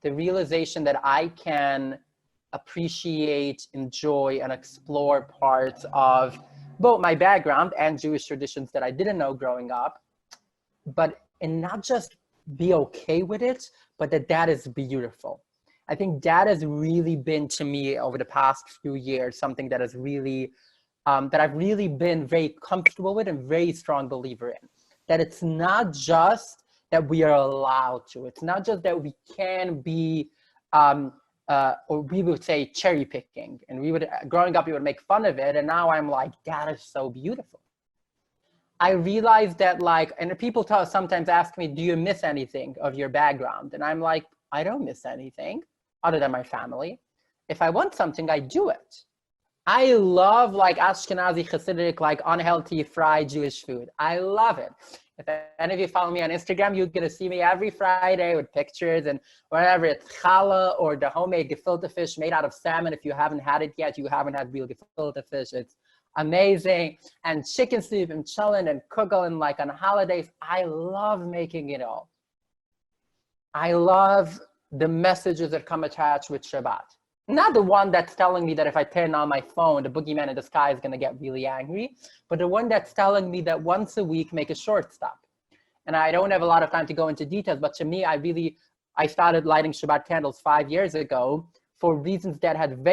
The realization that I can appreciate, enjoy, and explore parts of both my background and Jewish traditions that I didn't know growing up, and not just be okay with it, but that is beautiful. I think that has really been, to me, over the past few years, something that has really that I've really been very comfortable with and very strong believer in. That it's not just that we are allowed to, it's not just that we can be, or we would say cherry picking, and growing up, we would make fun of it, and now I'm like, that is so beautiful. I realized that and people sometimes ask me, do you miss anything of your background? And I'm like, I don't miss anything other than my family. If I want something, I do it. I love like Ashkenazi Hasidic, like unhealthy fried Jewish food. I love it. If any of you follow me on Instagram, you're gonna see me every Friday with pictures and whatever it's challah or the homemade gefilte fish made out of salmon. If you haven't had it yet, you haven't had real gefilte fish. It's amazing. And chicken soup and cholent and kugel and like on holidays. I love making it all. I love the messages that come attached with Shabbat. Not the one that's telling me that if I turn on my phone, the boogeyman in the sky is going to get really angry, but the one that's telling me that once a week, make a short stop. And I don't have a lot of time to go into details, but to me, I started lighting Shabbat candles 5 years ago for reasons that had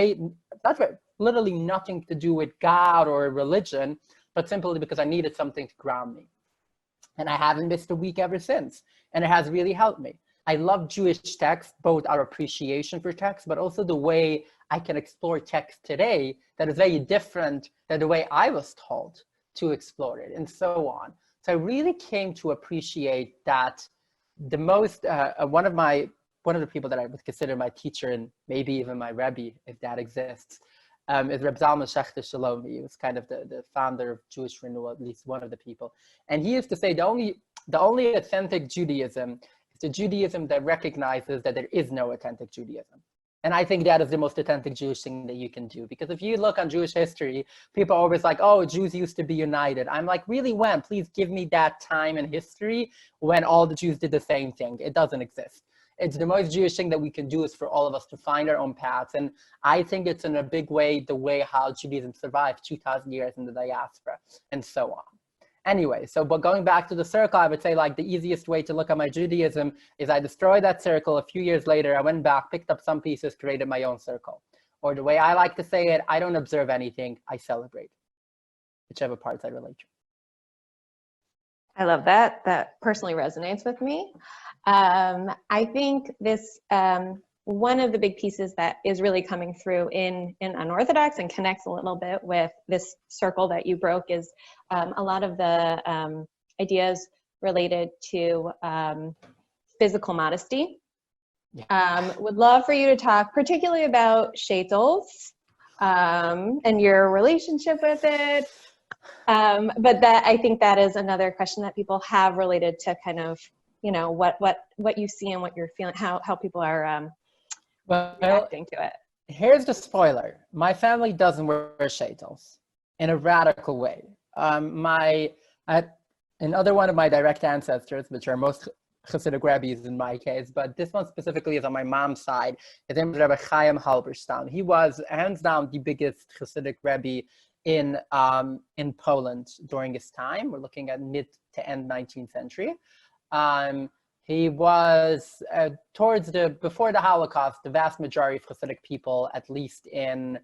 literally nothing to do with God or religion, but simply because I needed something to ground me. And I haven't missed a week ever since. And it has really helped me. I love Jewish text, both our appreciation for text, but also the way I can explore text today that is very different than the way I was taught to explore it, and so on. So I really came to appreciate that the most, one of the people that I would consider my teacher and maybe even my Rebbe, if that exists, is Reb Zalman Schachter Shalomi. He was kind of the founder of Jewish Renewal, at least one of the people. And he used to say the only authentic Judaism is the Judaism that recognizes that there is no authentic Judaism. And I think that is the most authentic Jewish thing that you can do. Because if you look on Jewish history, people are always like, oh, Jews used to be united. I'm like, really when? Please give me that time in history when all the Jews did the same thing. It doesn't exist. It's the most Jewish thing that we can do is for all of us to find our own paths. And I think it's in a big way the way how Judaism survived 2,000 years in the diaspora and so on. Anyway, but going back to the circle, I would say like the easiest way to look at my Judaism is I destroyed that circle. A few years later, I went back, picked up some pieces, created my own circle. Or the way I like to say it, I don't observe anything, I celebrate. Whichever parts I relate to. I love that. That personally resonates with me. I think this, one of the big pieces that is really coming through in Unorthodox and connects a little bit with this circle that you broke is a lot of the ideas related to physical modesty. Would love for you to talk particularly about shaitels and your relationship with it. But that, I think that is another question that people have related to kind of, you know, what you see and what you're feeling, how people are reacting to it. Here's the spoiler. My family doesn't wear shaitels in a radical way. Another one of my direct ancestors, which are most Hasidic rabbis in my case, but this one specifically is on my mom's side. His name is Rabbi Chaim Halberstam. He was hands down the biggest Hasidic rabbi in Poland during his time. We're looking at mid to end 19th century. He was before the Holocaust, the vast majority of Hasidic people, at least in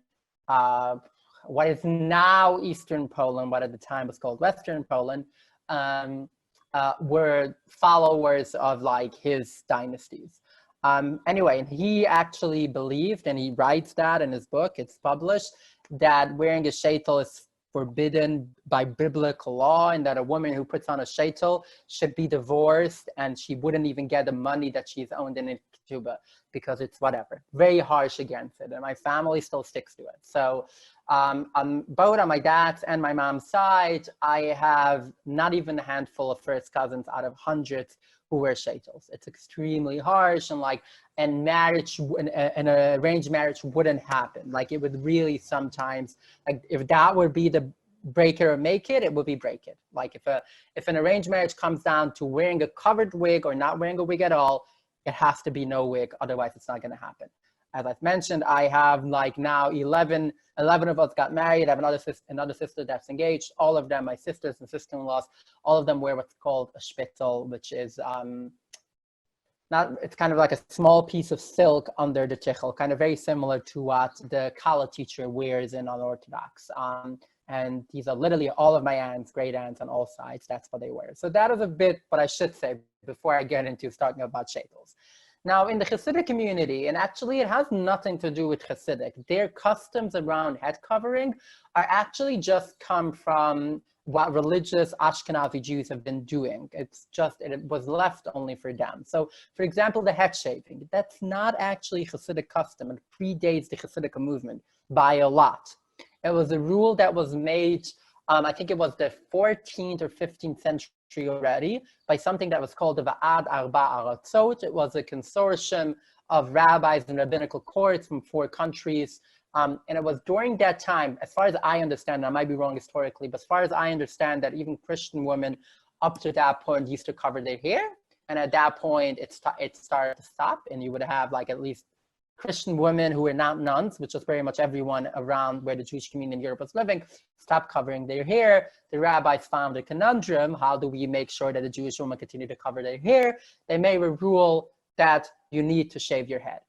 what is now Eastern Poland, what at the time was called Western Poland, were followers of like his dynasties. Anyway, he actually believed, and he writes that in his book, it's published, that wearing a sheitel is forbidden by biblical law, and that a woman who puts on a sheitel should be divorced, and she wouldn't even get the money that she's owned in ketubah because it's whatever. Very harsh against it, and my family still sticks to it. So both on my dad's and my mom's side, I have not even a handful of first cousins out of hundreds who wear shaitels. It's extremely harsh, and marriage, an arranged marriage wouldn't happen. Like it would really sometimes, like if that would be the break it or make it, it would be break it. Like if an arranged marriage comes down to wearing a covered wig or not wearing a wig at all, it has to be no wig, otherwise it's not gonna happen. As I've mentioned, I have like now 11 of us got married. I have another sister that's engaged. All of them, my sisters and sister-in-laws, all of them wear what's called a shpitzel, which is it's kind of like a small piece of silk under the tichel, kind of very similar to what the Kala teacher wears in Unorthodox. And these are literally all of my aunts, great aunts on all sides. That's what they wear. So that is a bit what I should say before I get into talking about shaitels. Now, in the Hasidic community, and actually it has nothing to do with Hasidic, their customs around head covering are actually just come from what religious Ashkenazi Jews have been doing. It's just, it was left only for them. So, for example, the head shaving, that's not actually Hasidic custom. It predates the Hasidic movement by a lot. It was a rule that was made, I think it was the 14th or 15th century already, by something that was called the Va'ad Arba Aratzot. It was a consortium of rabbis and rabbinical courts from 4 countries. And it was during that time, as far as I understand, I might be wrong historically, but as far as I understand, that even Christian women up to that point used to cover their hair. And at that point, it started to stop, and you would have like at least Christian women who were not nuns, which was very much everyone around where the Jewish community in Europe was living, stopped covering their hair. The rabbis found a conundrum. How do we make sure that the Jewish women continue to cover their hair? They made a rule that you need to shave your head.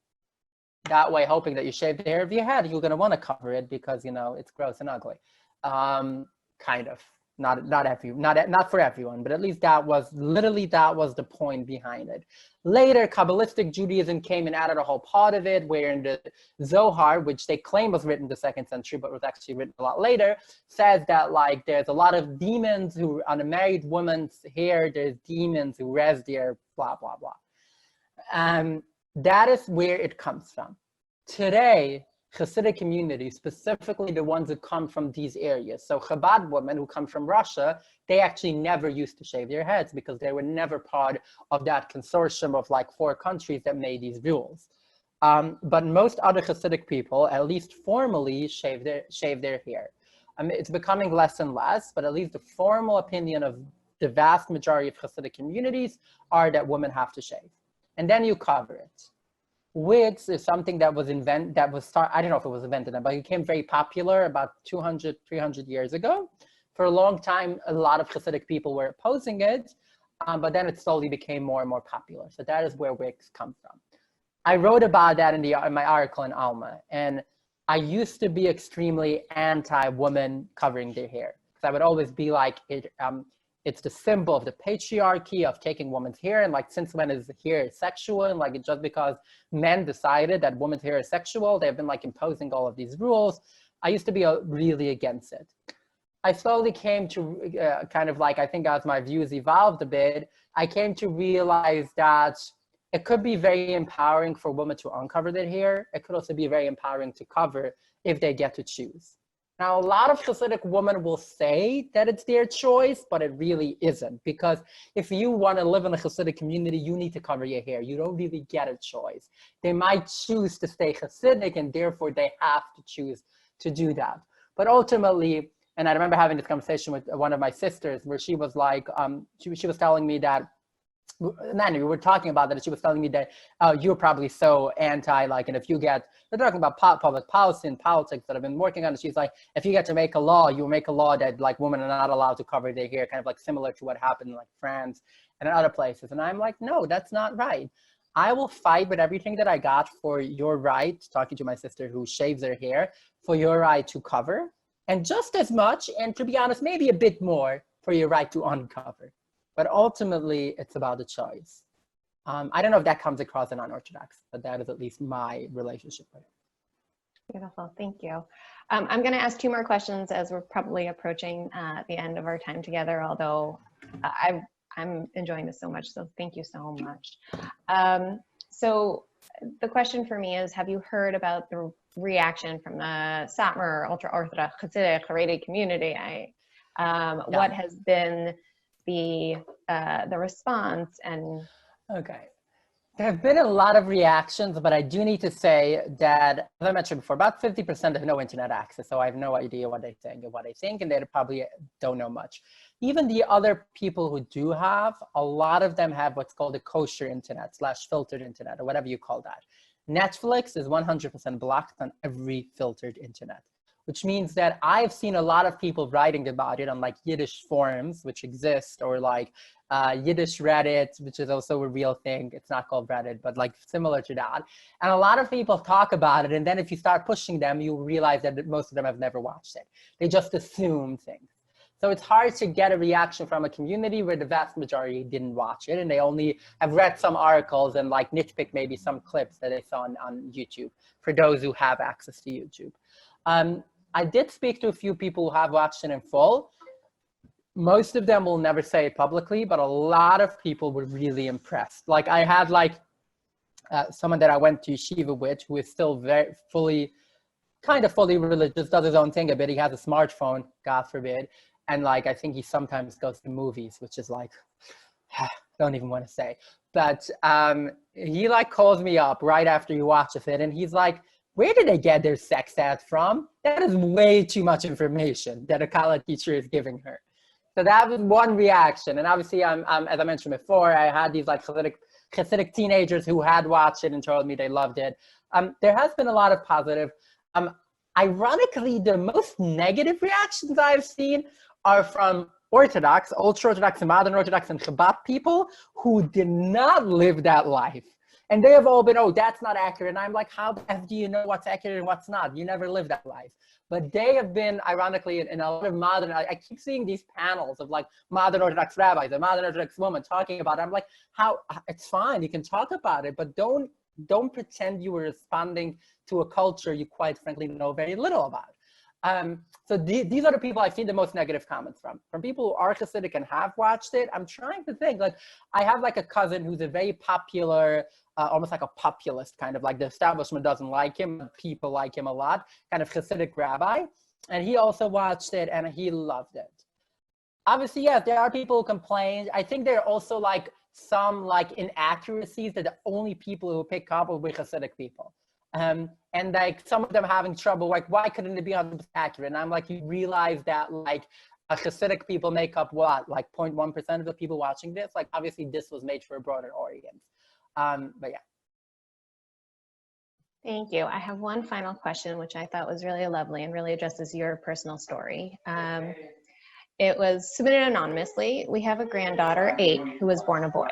That way, hoping that you shave the hair of your head, you're going to want to cover it because, you know, it's gross and ugly. Kind of. Not for everyone, but at least that was the point behind it. Later, Kabbalistic Judaism came and added a whole part of it, where in the Zohar, which they claim was written in the 2nd century, but was actually written a lot later, says that like there's a lot of demons who on a married woman's hair, there's demons who rest their blah, blah, blah. That is where it comes from. Today, Hasidic communities, specifically the ones that come from these areas. So Chabad women who come from Russia, they actually never used to shave their heads because they were never part of that consortium of like 4 countries that made these rules. But most other Hasidic people, at least formally, shave their hair. It's becoming less and less, but at least the formal opinion of the vast majority of Hasidic communities are that women have to shave. And then you cover it. Wigs is something that was I don't know if it was invented, but it became very popular about 200, 300 years ago. For a long time, a lot of Hasidic people were opposing it, but then it slowly became more and more popular. So that is where wigs come from. I wrote about that in my article in Alma, and I used to be extremely anti-women covering their hair, because I would always be like, it's the symbol of the patriarchy of taking women's hair, and like, since when is hair sexual? And like, just because men decided that women's hair is sexual, they've been like imposing all of these rules. I used to be really against it. I slowly came to kind of like, I think as my views evolved a bit, I came to realize that it could be very empowering for women to uncover their hair. It could also be very empowering to cover if they get to choose. Now, a lot of Hasidic women will say that it's their choice, but it really isn't. Because if you want to live in a Hasidic community, you need to cover your hair. You don't really get a choice. They might choose to stay Hasidic, and therefore they have to choose to do that. But ultimately, and I remember having this conversation with one of my sisters where she was like, she was telling me that, Nani, we were talking about that, and she was telling me that you're probably so anti, like, and if you get, they're talking about public policy and politics that I've been working on, and she's like, if you get to make a law, you make a law that like women are not allowed to cover their hair, kind of like similar to what happened in like France and in other places. And I'm like, no, that's not right. I will fight with everything that I got for your right, talking to my sister who shaves her hair, for your right to cover, and just as much, and to be honest, maybe a bit more, for your right to uncover. But ultimately, it's about the choice. I don't know if that comes across in Unorthodox, but that is at least my relationship with it. Beautiful, thank you. I'm going to ask 2 more questions as we're probably approaching the end of our time together, although I'm enjoying this so much, so thank you so much. So the question for me is, have you heard about the reaction from the Satmar, ultra-Orthodox, Hasidic, Haredi community? What has been the response? And okay, there have been a lot of reactions, but I do need to say that, as I mentioned before, about 50% have no internet access, so I have no idea what they think and they probably don't know much. Even the other people who do have, a lot of them have what's called a kosher internet / filtered internet, or whatever you call that. Netflix is 100% blocked on every filtered internet, which means that I've seen a lot of people writing about it on like Yiddish forums, which exist, or like Yiddish Reddit, which is also a real thing. It's not called Reddit, but like similar to that. And a lot of people talk about it. And then if you start pushing them, you realize that most of them have never watched it. They just assume things. So it's hard to get a reaction from a community where the vast majority didn't watch it, and they only have read some articles and like nitpick maybe some clips that they saw on YouTube, for those who have access to YouTube. I did speak to a few people who have watched it in full. Most of them will never say it publicly, but a lot of people were really impressed. Like I had like someone that I went to yeshiva with who is still very fully kind of fully religious, does his own thing a bit. He has a smartphone, God forbid. And like, I think he sometimes goes to movies, which is like, don't even want to say. But he like calls me up right after he watches it, and he's like, where did they get their sex ed from? That is way too much information that a college teacher is giving her. So that was one reaction. And obviously, as I mentioned before, I had these like Hasidic teenagers who had watched it and told me they loved it. There has been a lot of positive. Ironically, the most negative reactions I've seen are from Orthodox, ultra-Orthodox and modern Orthodox and Chabad people who did not live that life. And they have all been, oh, that's not accurate. And I'm like, how the F do you know what's accurate and what's not? You never lived that life. But they have been, ironically, in a lot of modern, I keep seeing these panels of like modern Orthodox rabbis, a modern Orthodox woman talking about it. I'm like, how, it's fine, you can talk about it, but don't pretend you were responding to a culture you quite frankly know very little about. So these are the people I've seen the most negative comments from people who are Hasidic and have watched it. I'm trying to think, like, I have like a cousin who's a very popular, almost like a populist, kind of like the establishment doesn't like him, but people like him a lot, kind of Hasidic rabbi. And he also watched it and he loved it. Obviously, yes, there are people who complain. I think there are also like some like inaccuracies that the only people who pick up will be Hasidic people. And like some of them having trouble, like, why couldn't it be 100% accurate? And I'm like, you realize that like Hasidic people make up what, like 0.1% of the people watching this? Like, obviously this was made for a broader audience. But yeah. Thank you. I have one final question, which I thought was really lovely and really addresses your personal story. It was submitted anonymously. We have a granddaughter, 8, who was born a boy.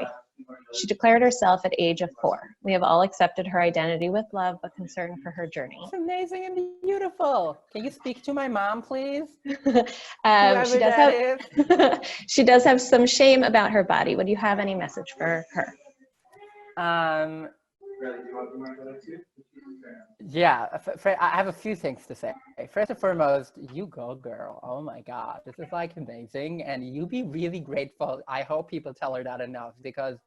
She declared herself at age of 4. We have all accepted her identity with love, but concern for her journey. It's amazing and beautiful. Can you speak to my mom, please? She does have some shame about her body. Would you have any message for her? Yeah, I have a few things to say. First and foremost, you go, girl. Oh my God, this is like amazing. And you be really grateful. I hope people tell her that enough, because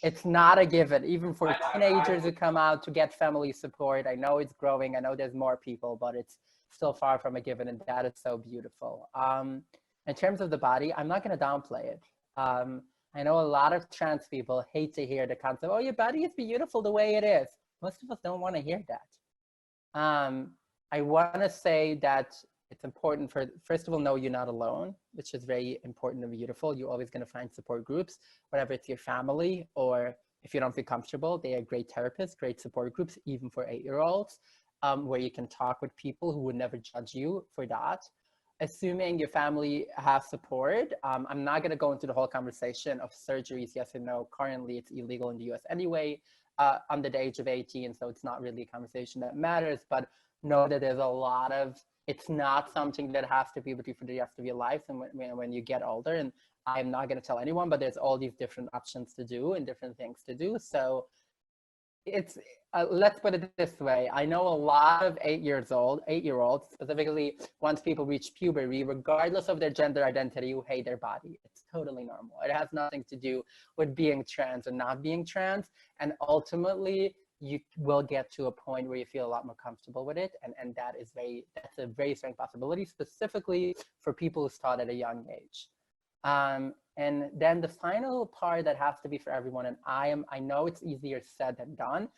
it's not a given, even for teenagers who come out to get family support. I know it's growing. I know there's more people, but it's still far from a given. And that is so beautiful. In terms of the body, I'm not going to downplay it. I know a lot of trans people hate to hear the concept, oh, your body is beautiful the way it is. Most of us don't want to hear that. I want to say that it's important first of all, know you're not alone, which is very important and beautiful. You're always going to find support groups, whether it's your family or if you don't feel comfortable, they are great therapists, great support groups, even for 8-year-olds, where you can talk with people who would never judge you for that. Assuming your family has support, I'm not going to go into the whole conversation of surgeries, yes and no. Currently, it's illegal in the US anyway, under the age of 18, so it's not really a conversation that matters, but know that there's a lot of, it's not something that has to be with you for the rest of your life and when you get older. And I'm not going to tell anyone, but there's all these different options to do and different things to do. So it's, let's put it this way. I know a lot of 8-year-olds, specifically once people reach puberty, regardless of their gender identity, who hate their body. It's totally normal. It has nothing to do with being trans or not being trans. And ultimately, you will get to a point where you feel a lot more comfortable with it. And that's a very strong possibility, specifically for people who start at a young age. And then the final part that has to be for everyone, and I know it's easier said than done,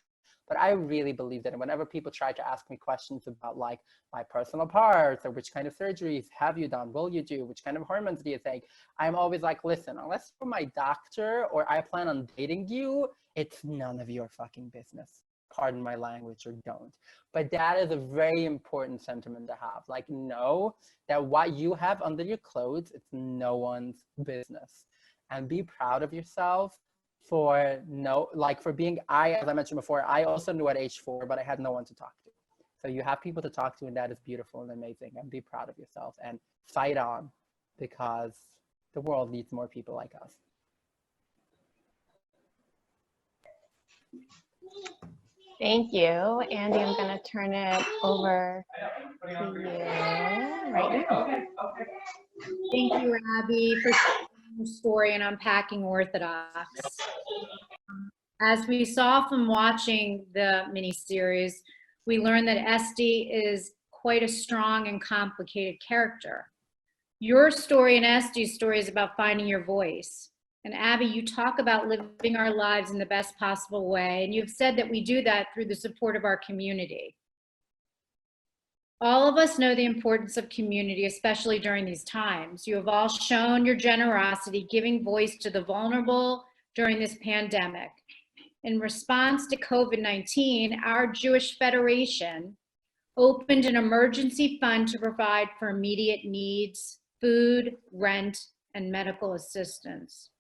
but I really believe that whenever people try to ask me questions about like my personal parts or which kind of surgeries have you done, will you do, which kind of hormones do you take, I'm always like, listen, unless you're my doctor or I plan on dating you, it's none of your fucking business. Pardon my language, or don't. But that is a very important sentiment to have. Like, know that what you have under your clothes, it's no one's business. And be proud of yourself for being, as I mentioned before, I also knew at age 4, but I had no one to talk to. So you have people to talk to, and that is beautiful and amazing. And be proud of yourself and fight on, because the world needs more people like us. Thank you. Andy, I'm going to turn it over to you right now. Thank you, Abby, for sharing your story and unpacking Orthodox. As we saw from watching the miniseries, we learn that Esty is quite a strong and complicated character. Your story and Esty's story is about finding your voice. And Abby, you talk about living our lives in the best possible way, and you've said that we do that through the support of our community. All of us know the importance of community, especially during these times. You have all shown your generosity, giving voice to the vulnerable during this pandemic. In response to COVID-19, our Jewish Federation opened an emergency fund to provide for immediate needs, food, rent, and medical assistance.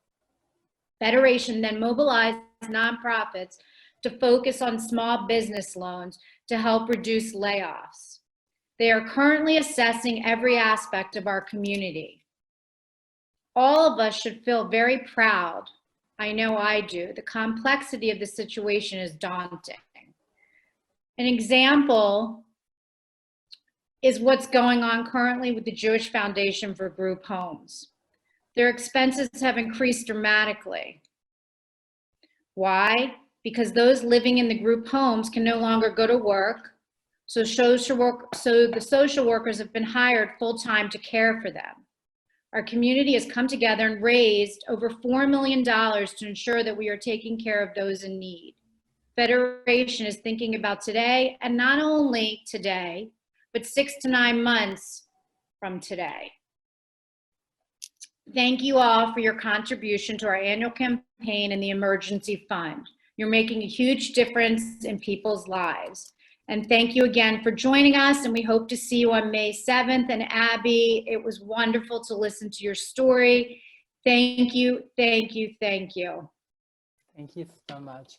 Federation then mobilized nonprofits to focus on small business loans to help reduce layoffs. They are currently assessing every aspect of our community. All of us should feel very proud. I know I do. The complexity of the situation is daunting. An example is what's going on currently with the Jewish Foundation for Group Homes. Their expenses have increased dramatically. Why? Because those living in the group homes can no longer go to work, so the social workers have been hired full-time to care for them. Our community has come together and raised over $4 million to ensure that we are taking care of those in need. Federation is thinking about today, and not only today, but 6 to 9 months from today. Thank you all for your contribution to our annual campaign and the emergency fund. You're making a huge difference in people's lives. And thank you again for joining us, and we hope to see you on May 7th. And Abby, it was wonderful to listen to your story. Thank you, thank you, thank you. Thank you so much.